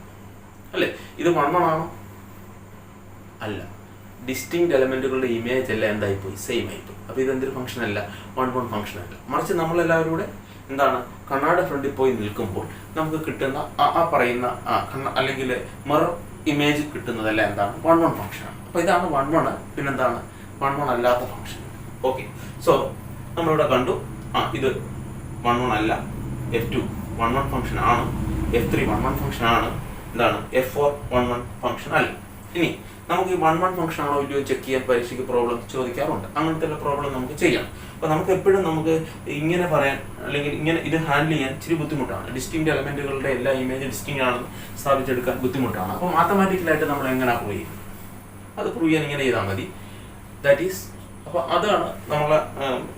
അല്ലേ? ഇത് 1 1 ആണോ? അല്ല. ഡിസ്റ്റിങ്ക്റ്റ് എലമെൻറ്റുകളുടെ ഇമേജ് എല്ലാം എന്തായിപ്പോയി? സെയിം ആയിപ്പോയി. അപ്പോൾ ഇതെന്തൊരു ഫംഗ്ഷൻ അല്ല, 1 1 ഫംഗ്ഷൻ അല്ല. മറിച്ച് നമ്മളെല്ലാവരും കൂടെ എന്താണ്, കണ്ണാടി ഫ്രണ്ടിൽ പോയി നിൽക്കുമ്പോൾ നമുക്ക് കിട്ടുന്ന ആ പറയുന്ന അല്ലെങ്കിൽ മിറർ ഇമേജ് കിട്ടുന്നതെല്ലാം എന്താണ്? 1 1 ഫംഗ്ഷനാണ്. അപ്പോൾ ഇതാണ് 1 1. പിന്നെന്താണ് 1 1 അല്ലാത്ത ഫംഗ്ഷൻ? ഓക്കെ, സോ നമ്മളിവിടെ കണ്ടു, ഇത് 1 1 അല്ല, F2 1 1 ഫംഗ്ഷൻ ആണ്, F3 1 1 ഫംഗ്ഷൻ ആണ്, എന്താണ് F4 1 1 ഫംഗ്ഷൻ അല്ല. ഇനി നമുക്ക് ഈ 1 1 ഫംഗ്ഷൻ ആണോ ഇല്ലയോ ചെക്ക് ചെയ്യാൻ പരീക്ഷയ്ക്ക് പ്രോബ്ലം ചോദിക്കാറുണ്ട്. അങ്ങനത്തെ പ്രോബ്ലം നമുക്ക് ചെയ്യാം. അപ്പോൾ നമുക്ക് എപ്പോഴും നമുക്ക് ഇങ്ങനെ പറയാൻ അല്ലെങ്കിൽ ഇങ്ങനെ ഇത് ഹാൻഡിൽ ചെയ്യാൻ ഇച്ചിരി ബുദ്ധിമുട്ടാണ്. ഡിസ്റ്റിങ്ക്റ്റ് എലമെൻറ്റുകളുടെ എല്ലാ ഇമേജ് ഡിസ്റ്റിങ്ക്റ്റ് ആണെന്ന് സ്ഥാപിച്ചെടുക്കാൻ ബുദ്ധിമുട്ടാണ്. അപ്പോൾ മാത്തമാറ്റിക്കലായിട്ട് നമ്മൾ എങ്ങനെ പ്രൂവ് ചെയ്യും? അത് പ്രൂവ് ചെയ്യാൻ ഇങ്ങനെ ചെയ്താൽ മതി. ദാറ്റ് ഈസ്, അപ്പോൾ അതാണ് നമ്മളെ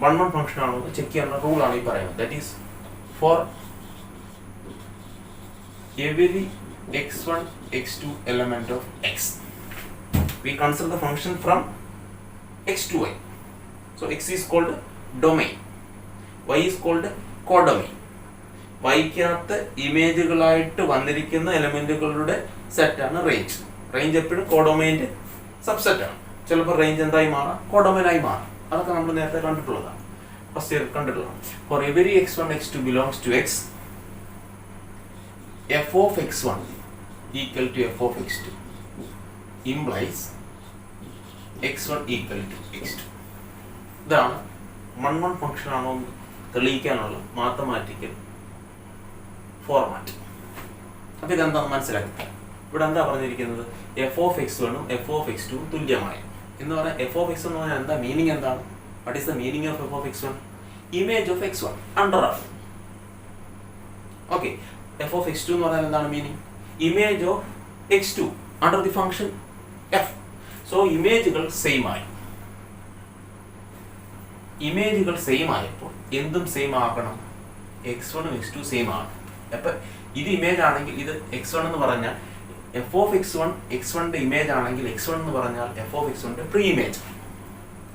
1 1 ഫംഗ്ഷൻ ആണോ എന്ന് ചെക്ക് ചെയ്യാനുള്ള റൂളാണ് ഈ പറയുന്നത്. That is for every x1 x2 element of x we consider the function from x to y. So x is called domain, y is called codomain. വൈക്കകത്ത് ഇമേജുകളായിട്ട് വന്നിരിക്കുന്ന എലമെന്റുകളുടെ സെറ്റാണ് റേഞ്ച്. റേഞ്ച് എപ്പോഴും കോഡൊമൈൻ്റെ സബ്സെറ്റാണ്. ചിലപ്പോൾ റേഞ്ച് എന്തായി മാറാം? കോഡൊമൈനായി മാറാം. അതൊക്കെ നമ്മൾ നേരത്തെ കണ്ടിട്ടുള്ളതാണ്, ഫസ്റ്റ് ഇയർ കണ്ടിട്ടുള്ളതാണ്. For every x1 x2 belongs to x, f of x1 equal to f of x2 implies x1 equal to x2. ഇതാണ് 1 1 ഫംഗ്ഷൻ ആണോ എന്ന് തെളിയിക്കാനുള്ള മാത്തമാറ്റിക്കൽ ഫോർമാറ്റ്. അപ്പോൾ ഇതെന്താണെന്ന് മനസ്സിലാക്കി. ഇവിടെ എന്താ പറഞ്ഞിരിക്കുന്നത്? F of x1 F of x2 തുല്യമായി എന്ന് പറഞ്ഞാൽ എഫ് ഓഫ് x1 എന്ന് പറഞ്ഞാൽ എന്താ മീനിങ്? എന്താണ്? What is the meaning of F of x1? Image of x1 under F. Okay, F of x2 എന്ന് പറഞ്ഞാൽ എന്താണ് meaning? Image of x2 under the function f. So ഇമേജുകൾ സെയിം ആയി. ഇമേജുകൾ സെയിം ആയപ്പോൾ എന്തും സെയിം ആക്കണം, x1 x2 സെയിം ആണ്. അപ്പം ഇത് ഇമേജ് ആണെങ്കിൽ ഇത് x1 എന്ന് പറഞ്ഞാൽ എഫ് ഓഫ് x1 ഇമേജ് ആണെങ്കിൽ x1 എന്ന് പറഞ്ഞാൽ F of x1 pre image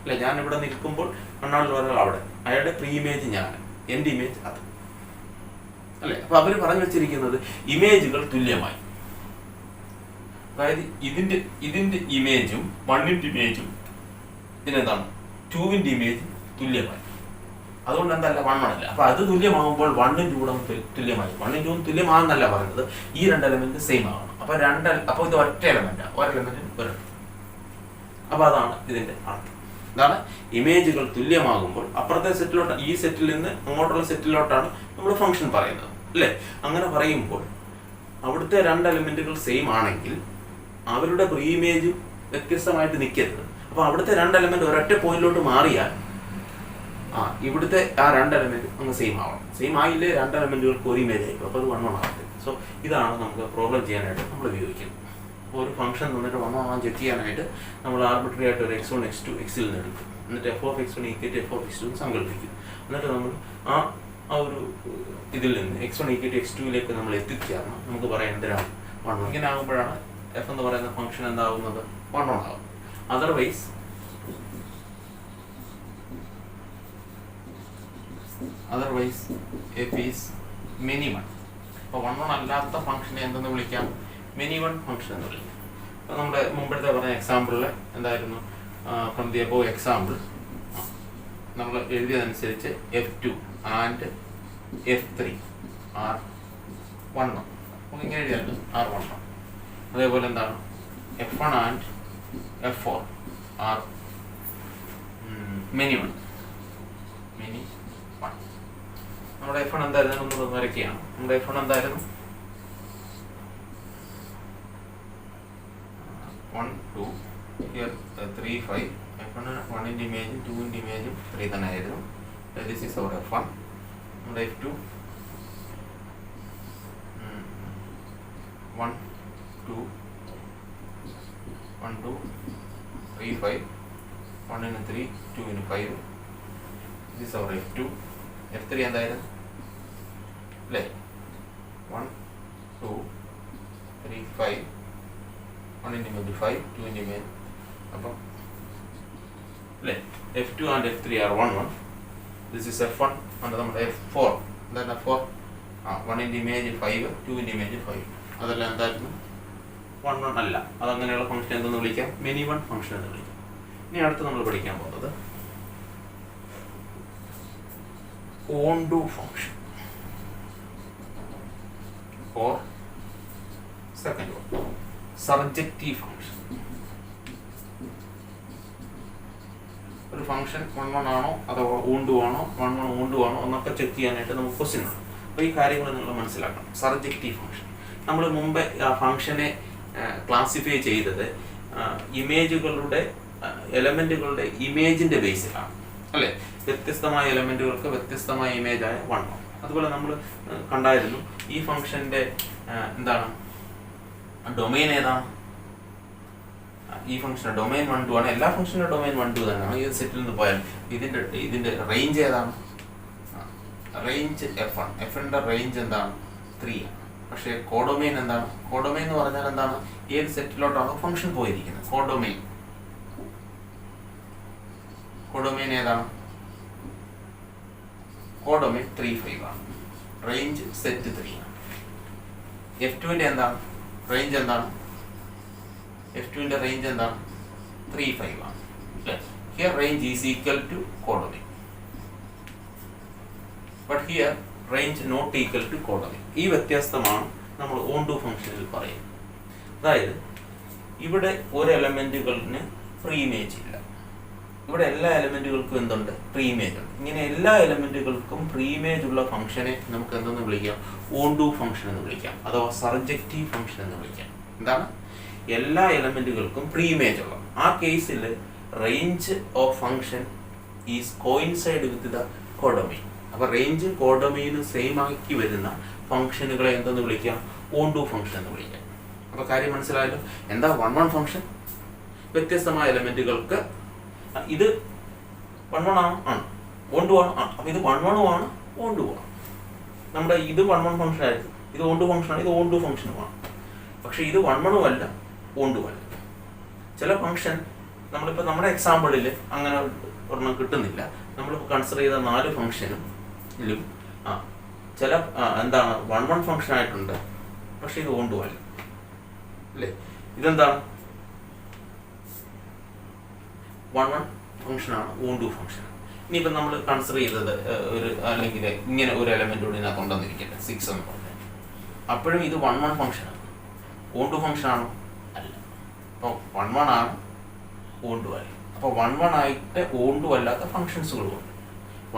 അല്ലെ? ഞാൻ ഇവിടെ നിൽക്കുമ്പോൾ കണ്ണാടിൽ ഒരാൾ അവിടെ, അയാളുടെ പ്രീ ഇമേജ് ഞാൻ, എൻ്റെ ഇമേജ് അത് അല്ലെ? അപ്പൊ അവർ പറഞ്ഞു വെച്ചിരിക്കുന്നത് ഇമേജുകൾ തുല്യമായി. അതായത് ഇതിന്റെ ഇമേജും 1ന്റെ ഇമേജും ഇതിനെന്താണ് 2ന്റെ ഇമേജ് തുല്യമായി. അതുകൊണ്ട് എന്തല്ല 1 1 അല്ല. അപ്പൊ അത് തുല്യമാകുമ്പോൾ 1 ഉം 2 തുല്യമായി. 1 ഉം 2 തുല്യമാണെന്നല്ല പറയുന്നത്, ഈ 2 എലമെന്റ് സെയിം ആകണം. അപ്പൊ ഇത് ഒറ്റ എലമെന്റാണ്, ഒരു എലമെന്റിന് ഒരു. അപ്പൊ അതാണ് ഇതിന്റെ അർത്ഥം. ഇതാണ് ഇമേജുകൾ തുല്യമാകുമ്പോൾ അപ്പുറത്തെ സെറ്റിലോട്ട്, ഈ സെറ്റിൽ നിന്ന് അങ്ങോട്ടുള്ള സെറ്റിലോട്ടാണ് നമ്മൾ ഫംഗ്ഷൻ പറയുന്നത് അല്ലേ? അങ്ങനെ പറയുമ്പോൾ അവിടുത്തെ 2 എലമെന്റുകൾ സെയിം ആണെങ്കിൽ അവരുടെ പ്രീ ഇമേജ് വ്യത്യസ്തമായിട്ട് നിൽക്കരുത്. അപ്പോൾ അവിടുത്തെ 2 എലമെന്റ് ഒരൊറ്റ പോയിന്റിലോട്ട് മാറിയാൽ ഇവിടുത്തെ ആ 2 എലമെന്റ് അങ്ങ് സെയിം ആവണം. സെയിം ആയില്ലേ 2 എലമെന്റുകൾക്ക് ഒരു ഇമേജ് ആയിരിക്കും. അപ്പോൾ അത് 1 1 ആകത്തില്ല. സോ ഇതാണ് നമുക്ക് പ്രോബ്ലം ചെയ്യാനായിട്ട് നമ്മൾ ഉപയോഗിക്കുന്നത്. അപ്പോൾ ഒരു ഫംഗ്ഷൻ തന്നിട്ട് 1 1 ചെക്ക് ചെയ്യാനായിട്ട് നമ്മൾ ആർബിട്രറി ആയിട്ട് ഒരു x1 x2 x-ൽ നിന്ന് എടുക്കും. എന്നിട്ട് f of x1 equal to f of x2 സങ്കല്പിക്കും. എന്നിട്ട് നമ്മൾ ആ ഒരു ഇതിൽ നിന്ന് x1 ഈക്വൽ ടു x2ലേക്ക് നമ്മൾ എത്തിച്ചേർന്ന് നമുക്ക് പറയാം എന്തിനാണ് 1 1. ഇങ്ങനെ ആകുമ്പോഴാണ് എഫ് എന്ന് പറയുന്ന ഫംഗ്ഷൻ എന്താകുന്നത്? 1 1 ആകും. Otherwise f is many 1. അപ്പോൾ 1 1 അല്ലാത്ത ഫംഗ്ഷനെ എന്തെന്ന് വിളിക്കാം? many 1 ഫംഗ്ഷൻ എന്ന് വിളിക്കാം. അപ്പോൾ നമ്മുടെ മുമ്പത്തെ പറഞ്ഞ എക്സാമ്പിളിൽ എന്തായിരുന്നു? ഫ്രം ദി അബോവ് എക്സാമ്പിൾ നമ്മൾ എഴുതിയതനുസരിച്ച് F2 ആൻഡ് F3 ആർ 1 1. നമുക്ക് ഇങ്ങനെ എഴുതിയാൽ ആർ 1 1. അതേപോലെ എന്താണ് F1 and F4 R many 1. നമ്മുടെ F1 എന്തായിരുന്നു നമ്മൾ വരയ്ക്കുകയാണ്. നമ്മുടെ F1 എന്തായിരുന്നു? 1 2 here 3 5 F1 1 ഇമേജ് 2 ഇമേജ് 3 തന്നെ ആയിരുന്നു. This is our F1. നമ്മുടെ F2 1 2 1 2 3 5 1 in 3 2 in 5. This is our F2. F3 എന്തായിരുന്നു അല്ലേ? 1 2 3 5 1 in image 5 2 in image. അപ്പം അല്ലേ F2 and F3 are 1 1. This is F1 and നമ്മുടെ F4 എന്താണ് F4? 1 in image 5 2 in image 5. അതെല്ലാം എന്തായിരുന്നു? 1 1 അല്ല. അതങ്ങനെയുള്ള ഫംഗ്ഷൻ എന്തെന്ന് വിളിക്കാം? മെനി വൺ ഫംഗ്ഷൻ എന്ന് വിളിക്കാം. ഇനി അടുത്ത് നമ്മൾ പഠിക്കാൻ പോകുന്നത് onto function or second one surjective function. ഒരു ഫംഗ്ഷൻ 1 1 ആണോ അഥവാ ഓൺടു ആണോ 1 1 ഓൺടു ആണോ എന്നൊക്കെ ചെക്ക് ചെയ്യാനായിട്ട് നമുക്ക് ക്വസ്റ്റ്യൻ ആണ്. അപ്പോൾ ഈ കാര്യങ്ങൾ നിങ്ങൾ മനസ്സിലാക്കണം. സർജക്റ്റീവ് ഫംഗ്ഷൻ നമ്മൾ മുമ്പ് ആ ഫംഗ്ഷനെ ക്ലാസിഫൈ ചെയ്തത് ഇമേജുകളുടെ എലമെന്റുകളുടെ ഇമേജിന്റെ ബേസിലാണ് അല്ലേ? വ്യത്യസ്തമായ എലമെന്റുകൾക്ക് വ്യത്യസ്തമായ ഇമേജായ 1 1. അതുപോലെ നമ്മൾ കണ്ടായിരുന്നു ഈ ഫംഗ്ഷന്റെ എന്താണ് ഡൊമൈൻ ഏതാണ്? ഈ ഫംഗ്ഷന്റെ ഡൊമൈൻ 1 2 ആണ്. എല്ലാ ഫംഗ്ഷന്റെ ഡൊമൈൻ 1 2 തന്നെയാണ്. ഈ സെറ്റിൽ നിന്ന് പോയാൽ ഇതിന്റെ റേഞ്ച് ഏതാണ്? Range F1. F1ന്റെ റേഞ്ച് എന്താണ്? 3 ആണ്. പക്ഷേ കോഡൊമൈൻ എന്താണ്? കോഡൊമൈൻ എന്ന് പറഞ്ഞാൽ എന്താണ്? ഏത് സെറ്റിലോട്ടാണോ ഫംഗ്ഷൻ പോയിരിക്കുന്നത് കോഡൊമൈൻ. കോഡൊമൈൻ ഏതാണ്? കോഡൊമൈൻ 3 5 ആണ്. റേഞ്ച് സെറ്റ് 3 ആണ്. F2ന്റെ എന്താണ് റേഞ്ച്? എന്താണ് F2ന്റെ റേഞ്ച് എന്താണ്? 3 5 ആണ്. Here range is equal to codomain, but here range not equal to codomain. ഈ വ്യത്യാസമാണ് നമ്മൾ ഓൺടു ഫംഗ്ഷനിൽ പറയുന്നത്. അതായത് ഇവിടെ ഒരു എലമെന്റുകളിന് പ്രീ ഇമേജ് ഇല്ല. ഇവിടെ എല്ലാ എലമെന്റുകൾക്കും എന്തുണ്ട്? പ്രീ ഇമേജ് ഉണ്ട്. ഇങ്ങനെ എല്ലാ എലമെന്റുകൾക്കും പ്രീ ഇമേജ് ഉള്ള ഫംഗ്ഷനെ നമുക്ക് എന്തെന്ന് വിളിക്കാം? ഓൺടു ഫംഗ്ഷൻ എന്ന് വിളിക്കാം, അഥവാ സർജക്റ്റീവ് ഫംഗ്ഷൻ എന്ന് വിളിക്കാം. എന്താണ്? എല്ലാ എലമെന്റുകൾക്കും പ്രീ ഇമേജ് ഉള്ള ആ കേസിൽ range of function is coincide with the codomain. അപ്പൊ റേഞ്ച് കോഡൊമൈനും സെയിം ആക്കി വരുന്ന ഫംഗ്ഷനുകളെ എന്തെന്ന് വിളിക്കാം? ഓൺടു ഫംഗ്ഷൻ എന്ന് വിളിക്കാം. അപ്പൊ കാര്യം മനസ്സിലായല്ലോ. എന്താ 1 1 ഫംഗ്ഷൻ? വ്യത്യസ്തമായ എലമെന്റുകൾക്ക് ഇത് 1 1 ആണ്, ഓൺടു ആണ്. അപ്പൊ ഇത് 1 1 ആണ്, ഓൺടു ആണ്. നമ്മുടെ ഇത് 1 1 ഫംഗ്ഷൻ ആയിരുന്നു, ഇത് ഓൺടു ഫംഗ്ഷൻ ആണ്, ഇത് ഓൺടു ഫംഗ്ഷനുമാണ്. പക്ഷെ ഇത് 1 1 അല്ല, ഓൺടു അല്ല. ചില ഫംഗ്ഷൻ നമ്മളിപ്പോൾ നമ്മുടെ എക്സാമ്പിളിൽ അങ്ങനെ ഒരെണ്ണം കിട്ടുന്നില്ല. നമ്മളിപ്പോൾ കൺസിഡർ ചെയ്ത 4 ഫംഗ്ഷനും ചില എന്താണ് 1 1 ഫംഗ്ഷൻ ആയിട്ടുണ്ട്, പക്ഷെ ഇത് ഓൺടു അല്ല അല്ലേ? ഇതെന്താണ്? 1 1 ഫംഗ്ഷനാണ്, ഓൺടു ഫംഗ്ഷൻ. ഇനിയിപ്പോൾ നമ്മൾ കൺസിഡർ ചെയ്തത് ഒരു അല്ലെങ്കിൽ ഇങ്ങനെ ഒരു എലമെന്റ് കൂടി ഇതിനകത്ത് ഉണ്ടെന്നിരിക്കട്ടെ, 6 എന്ന് പറഞ്ഞാൽ, അപ്പോഴും ഇത് 1 1 ഫംഗ്ഷനാണ്. ഓൺടു ഫംഗ്ഷൻ ആണോ? അല്ല. അപ്പോൾ 1 1 ആണ്, ഓൺടു അല്ല. അപ്പോൾ 1 1 ആയിട്ട് ഓൺടു അല്ലാത്ത ഫംഗ്ഷൻസുകളുണ്ട്,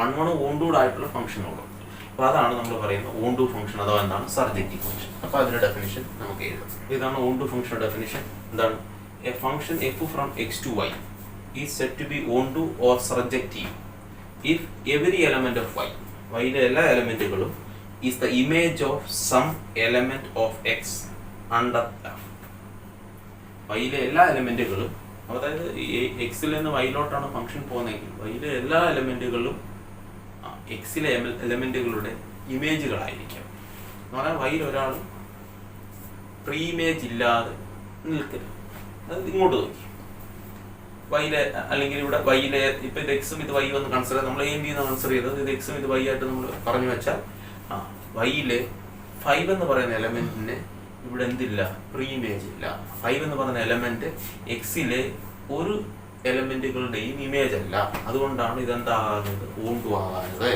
1 1 ഓൺടൂഡ് ആയിട്ടുള്ള ഫംഗ്ഷനുകളുണ്ട്. അപ്പോൾ അതാണ് നമ്മൾ പറയുന്നത് ഓൺടു ഫംഗ്ഷൻ അഥവാ എന്താണ്? Surjective function. അപ്പോൾ അതിന്റെ ഡെഫിനിഷൻ നമുക്ക് എഴുതാം. ഇതാണ് ഓൺടു ഫംഗ്ഷൻ ഡെഫിനിഷൻ. എന്താണ്? A function f from x to y is said to be onto or surjective if every element of y, യിലെ എല്ലാ എലമെന്റുകളും is the image of some element of x under f. യിലെ എല്ലാ എലമെന്റുകളും, അതായത് എക്സിൽ നിന്ന് വൈയിലോട്ടാണ് function പോകുന്നതെങ്കിൽ വൈയിലെ എല്ലാ എലമെന്റുകളും എക്സിലെ എലമെന്റുകളുടെ ഇമേജുകളായിരിക്കും. എന്ന് പറഞ്ഞാൽ വൈയിൽ ഒരാൾ പ്രീ ഇമേജ് ഇല്ലാതെ നിൽക്കരുത്. അത് ഇങ്ങോട്ട് നോക്കി വൈയിലെ, അല്ലെങ്കിൽ ഇവിടെ വൈയിലെ ഇപ്പം ഇത് എക്സും ഇത് വൈ വന്ന് കൺസിഡർ ചെയ്ത് നമ്മൾ എന്ത് ചെയ്യുന്ന കൺസിഡർ ചെയ്തത് ഇത് എക്സും ഇത് വൈ ആയിട്ട് നമ്മൾ പറഞ്ഞു വെച്ചാൽ വൈയിലെ 5 എന്ന് പറയുന്ന എലമെന്റിന് ഇവിടെ എന്തില്ല? പ്രീ ഇമേജ് ഇല്ല. 5 എന്ന് പറയുന്ന എലമെന്റ് എക്സിലെ ഒരു എലമെന്റുകളുടെയും ഇമേജ് അല്ല. അതുകൊണ്ടാണ് ഇതെന്താകുന്നത്? ഓൺടു ആകാനത്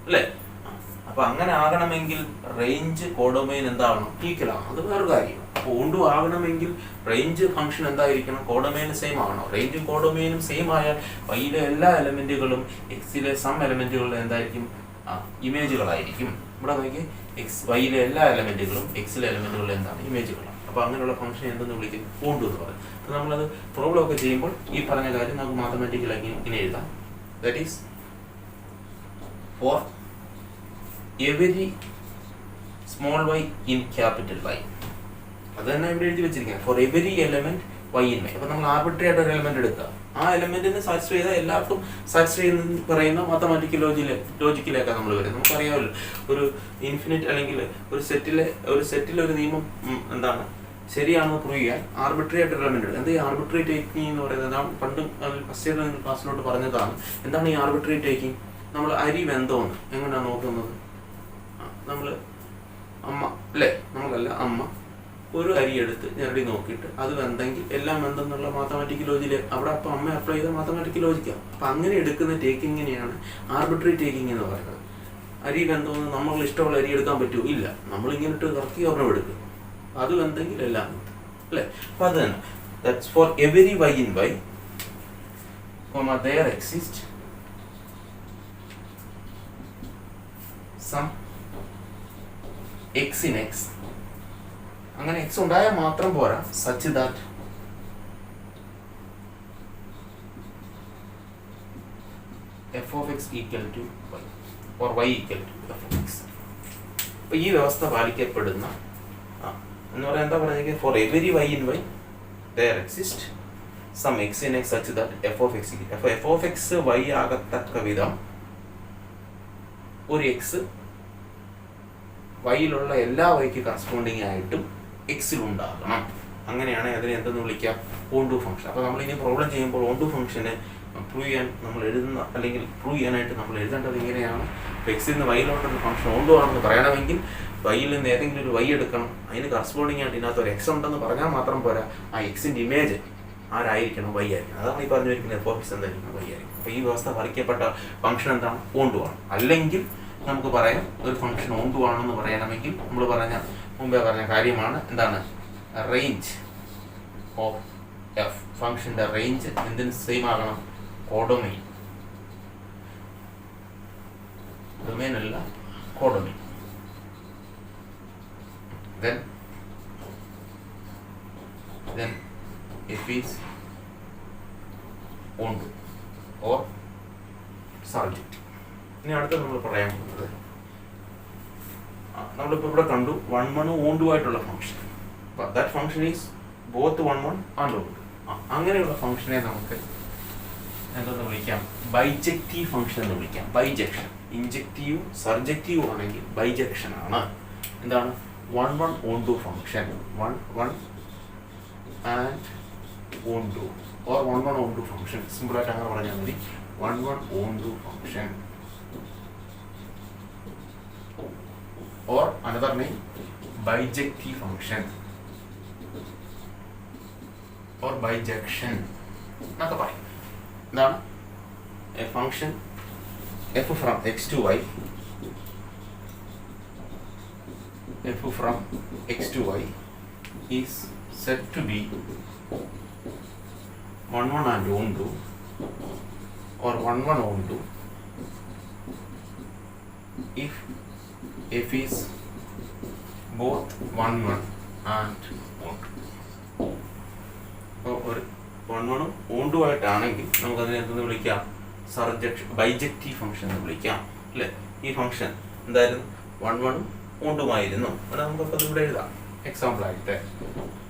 അല്ലേ? അപ്പൊ അങ്ങനെ ആകണമെങ്കിൽ റേഞ്ച് കോഡൊമൈൻ എന്താവണം? ഈക്വൽ ആവണം. അത് വേറെ കാര്യം. അപ്പൊ ഓൺടു ആകണമെങ്കിൽ റേഞ്ച് ഫംഗ്ഷൻ എന്തായിരിക്കണം? കോഡൊമൈന് സെയിം ആവണം. റേഞ്ചും കോഡൊമൈനും സെയിം ആയാൽ വൈയിലെ എല്ലാ എലമെന്റുകളും എക്സിലെ സം എലമെന്റുകളുടെ എന്തായിരിക്കും? ഇമേജുകളായിരിക്കും. ഇവിടെ നോക്കി എക്സ് വൈയിലെ എല്ലാ എലമെൻറ്റുകളും എക്സിലെ എലമെൻറ്റുകളും എന്താണ് ഇമേജുകളാണ്. അപ്പോൾ അങ്ങനെയുള്ള ഫംഗ്ഷൻ എന്തെന്ന് വിളിക്കും? കോണ്ടൂർ എന്ന് പറയും. അപ്പോൾ നമ്മളത് പ്രോബ്ലം ഒക്കെ ചെയ്യുമ്പോൾ ഈ പറഞ്ഞ കാര്യം നമുക്ക് മാത്തമാറ്റിക്കലാക്കി ഇങ്ങനെ എഴുതാം. That is for every small y in capital y. അത് തന്നെ ഇവിടെ എഴുതി വെച്ചിരിക്കുന്നത്. For every element y in y. അപ്പോൾ നമ്മൾ ആർബിട്രറി ആയിട്ട് ഒരു എലമെന്റ് എടുക്കുക, ആ എലമെന്റിന് സാറ്റിസ്ഫൈ ചെയ്താൽ എല്ലാവർക്കും സാറ്റിസ്ഫൈ എന്ന് പറയുന്ന മാത്തമാറ്റിക്കൽ ലോജിക്കിലേക്കാണ് നമ്മൾ വരുന്നത്. നമുക്കറിയാമല്ലോ ഒരു ഇൻഫിനിറ്റ് അല്ലെങ്കിൽ ഒരു സെറ്റിലെ ഒരു നിയമം എന്താണ് ശരിയാണെന്ന് പ്രൂവ് ചെയ്യാൻ ആർബിട്രറി ആയിട്ട് എലമെന്റ് എടുക്കുക. എന്താ ഈ ആർബിട്രറി ടേക്കിംഗ് എന്ന് പറയുന്നത്? നാം പണ്ടും ഫസ്റ്റ് ഇയർ ക്ലാസ്സിലോട്ട് പറഞ്ഞതാണ്. എന്താണ് ഈ ആർബിട്രറി ടേക്കിംഗ്? നമ്മൾ അരി വെന്തോന്ന് എങ്ങനെയാണ് നോക്കുന്നത്? നമ്മൾ അമ്മ അല്ലേ, നമ്മളല്ല അമ്മ ഒരു അരി എടുത്ത് ഞെരടി നോക്കിയിട്ട് അത് വെന്തെങ്കിൽ എല്ലാം വെന്തെന്നുള്ള മാത്തമാറ്റിക്കൽ ലോജിക്ക് അവിടെ അപ്പം അമ്മ അപ്ലൈ ചെയ്ത മാത്തമാറ്റിക്കൽ ലോജിക്കാണ്. അപ്പം അങ്ങനെ എടുക്കുന്ന ടേക്കിങ്ങിനെയാണ് ആർബിട്രറി ടേക്കിംഗ് എന്ന് പറയുന്നത്. അരി വെന്തോന്ന് നമ്മൾ ഇഷ്ടമുള്ള അരി എടുക്കാൻ പറ്റുമോ? ഇല്ല. നമ്മളിങ്ങനെ കറക്കി ഒരെണ്ണം എടുക്കും, അത് വെന്തെങ്കിൽ എല്ലാം അല്ലേ. അപ്പം അത് തന്നെ that's for every y in y there exist some x in x. അങ്ങനെ എക്സ് ഉണ്ടായാൽ മാത്രം പോരാ, such that f of x equal to y or y equal to f of x. അപ്പോൾ ഈ വ്യവസ്ഥ പാലിക്കപ്പെടുന്ന എന്ന് പറയാൻ എന്താ പറയുക? For every y in y there exist some x in x such that f of x f of x y ആകത്തക്ക വിധം ഒരു എക്സ് വൈയിലുള്ള എല്ലാ വൈക്ക് കറസ്പോണ്ടിങ് ആയിട്ടും എക്സിൽ ഉണ്ടാകണം. അങ്ങനെയാണ് അതിനെ എന്തെന്ന് വിളിക്കാം? Contour function. അപ്പോൾ നമ്മൾ ഇനി പ്രോബ്ലം ചെയ്യുമ്പോൾ കോണ്ടൂർ ഫംഗ്ഷനെ പ്രൂവ് ചെയ്യാൻ നമ്മൾ എഴുതുന്ന അല്ലെങ്കിൽ പ്രൂവ് ചെയ്യാനായിട്ട് നമ്മൾ എഴുതേണ്ടത് ഇങ്ങനെയാണ്. എക്സിൽ നിന്ന് വൈയിലോട്ടൊരു ഫംഗ്ഷൻ കോണ്ടൂർ ആണെന്ന് പറയണമെങ്കിൽ വൈയിൽ നിന്ന് ഏതെങ്കിലും ഒരു വൈ എടുക്കണം, അതിന് കറസ്പോണ്ടിങ് ആയിട്ട് ഇതിനകത്ത് ഒരു എക്സ് ഉണ്ടെന്ന് പറഞ്ഞാൽ മാത്രം പോരാ, ആ എക്സിൻ്റെ ഇമേജ് ആരായിരിക്കണം? വൈ ആയിരിക്കണം. അതാണ് ഈ പറഞ്ഞിരിക്കുന്നത് എഫ് ഓഫ് എക്സ് എന്തായിരിക്കണം? വൈ ആയിരിക്കും. അപ്പോൾ ഈ വ്യവസ്ഥ വരയ്ക്കപ്പെട്ട ഫംഗ്ഷൻ എന്താണ്? കോണ്ടൂർ ആണ്. അല്ലെങ്കിൽ നമുക്ക് പറയാം ഒരു ഫംഗ്ഷൻ കോണ്ടൂർ ആണെന്ന് പറയണമെങ്കിൽ നമ്മൾ മുമ്പേ പറഞ്ഞ കാര്യമാണ് എന്താണ്? റേഞ്ച് ഓഫ് എഫ് ഫംഗ്ഷൻ്റെ റേഞ്ച് എന്തിന് സെയിം ആകണം? കോഡൊമെയിൻ. ഡൊമെയിൻ അല്ല, codomain. then f is onto or surject. ഇനി അടുത്ത നമ്മൾ പറയാൻ പോകുന്നത് നമ്മളിപ്പോൾ ഇവിടെ കണ്ടു 1 1 ഓണ്ടു ആയിട്ടുള്ള function. That function is both 1 1 and onto. അങ്ങനെയുള്ള ഫംഗ്ഷനെ നമുക്ക് എന്തെന്ന് വിളിക്കാം? ബൈജക്റ്റീവ് ഫംഗ്ഷൻ എന്ന് വിളിക്കാം. ബൈജക്ഷൻ. ഇൻജക്റ്റീവ് സർജക്റ്റീവ് ആണെങ്കിൽ ബൈജക്ഷൻ ആണ്. എന്താണ്? 1 1 onto function 1 1 and onto or 1 1 onto function. Simple ആയിട്ട് അങ്ങനെ പറഞ്ഞാൽ മതി. 1 1 onto function or another name bijective function or bijection എന്നൊക്കെ പറയും. എന്താണ്? a function f from x to y f from x to y is said to be 1 1 and onto or 1 1 onto if f is both 1 1 and onto. ഒരു 1 1 onto ആയിട്ടാണെങ്കിൽ നമുക്കതിനെ എന്തെന്ന് വിളിക്കാം? Bijective function എന്ന് വിളിക്കാം അല്ലേ. ഈ ഫംഗ്ഷൻ എന്തായിരുന്നു? 1 1 ഓണ്ടുമായിരുന്നു. അത് നമുക്കപ്പോൾ ഇവിടെ എഴുതാം. എക്സാമ്പിൾ ആയിട്ട്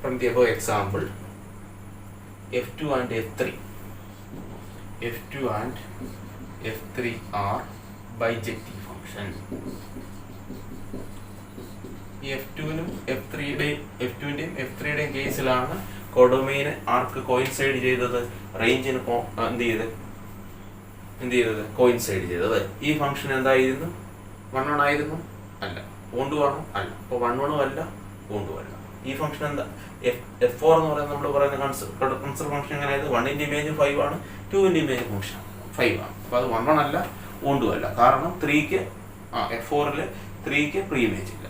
from the above example f2 and f3 are bijective function. ഈ f2നും f3യുടെയും f3യുടെയും കേസിലാണ് കോഡൊമെയിൻ ആർക്ക് കോയിൻസൈഡ് ചെയ്തത്? റേഞ്ചിന് എന്ത് ചെയ്തത്? കോയിൻസൈഡ് ചെയ്തത്. ഈ ഫംഗ്ഷൻ എന്തായിരുന്നു? 1 1 ആയിരുന്നു? അല്ല. ഓണ്ടു ആണോ? അല്ല. അപ്പോൾ 1 1 അല്ല, ഓണ്ടു അല്ല. ഈ ഫംഗ്ഷൻ എന്താ? f4 എന്ന് പറയുന്നത് നമ്മൾ പറയുന്ന കൺസിഡർ ഫംഗ്ഷൻ എങ്ങനെയായത്? 1ന്റെ ഇമേജ് 5 ആണ്, 2ന്റെ ഇമേജ് ഫംഗ്ഷൻ 5 ആണ്. അപ്പോൾ അത് 1 1 അല്ല, ഓണ്ടു അല്ല. കാരണം f4ൽ 3ക്ക് പ്രീ ഇമേജ് ഇല്ല.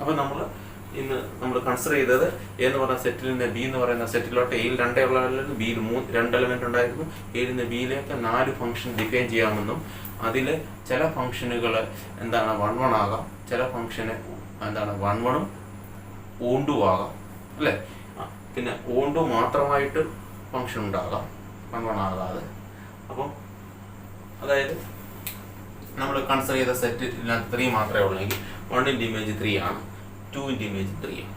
അപ്പോൾ നമ്മൾ കൺസിഡർ ചെയ്തത് എന്ന് പറഞ്ഞ സെറ്റിൽ നിന്ന് ബി എന്ന് പറയുന്ന സെറ്റിലോട്ട് എയിൽ 2 ഉള്ള ബിയിൽ 2 എലമെന്റ് ഉണ്ടായിരുന്നു. എയിൽ നിന്ന് ബിയിലേക്ക് 4 ഫംഗ്ഷൻ ഡിഫൈൻ ചെയ്യാമെന്നും അതിൽ ചില ഫംഗ്ഷനുകൾ എന്താണ് 1 1 ആകാം, ചില ഫംഗ്ഷന് എന്താണ് 1 1ഉം ഓണ്ടും ആകാം അല്ലേ. പിന്നെ ഓണ്ടു മാത്രമായിട്ട് ഫംഗ്ഷൻ ഉണ്ടാകാം 1 1 ആകാതെ. അപ്പം അതായത് നമ്മൾ കൺസിഡർ ചെയ്ത സെറ്റ് 3 മാത്രമേ ഉള്ളെങ്കിൽ 1ൻ്റെ ഇമേജ് 3 ആണ്, 2ൻ്റെ ഇമേജ് 3 ആണ്.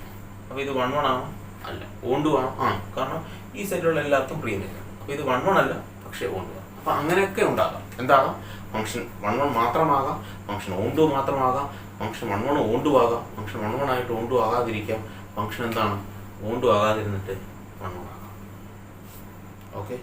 അപ്പോൾ ഇത് 1 1 ആണോ? അല്ല. ഓണ്ടു ആണോ? ആ, കാരണം ഈ സെറ്റിലുള്ള എല്ലാവർക്കും പ്രീമിയം. അപ്പോൾ ഇത് 1 1 അല്ല, പക്ഷേ ഓണ്ടു ആണ്. അപ്പോൾ അങ്ങനെയൊക്കെ ഉണ്ടാകാം. എന്താകാം? ഫംഗ്ഷൻ 1 1 മാത്രമാകാം, ഫംഗ്ഷൻ ഓണ്ടു മാത്രമാകാം, ഫംഗ്ഷൻ 1 1 ഓണ്ടു ആകാം, ഫംഗ്ഷൻ 1 1 ആയിട്ട് ഓണ്ടു ആകാതിരിക്കാം, ഫംഗ്ഷൻ എന്താണ് ഓണ്ടു ആകാതിരുന്നിട്ട് 1 1 ആകാം. ഓക്കെ.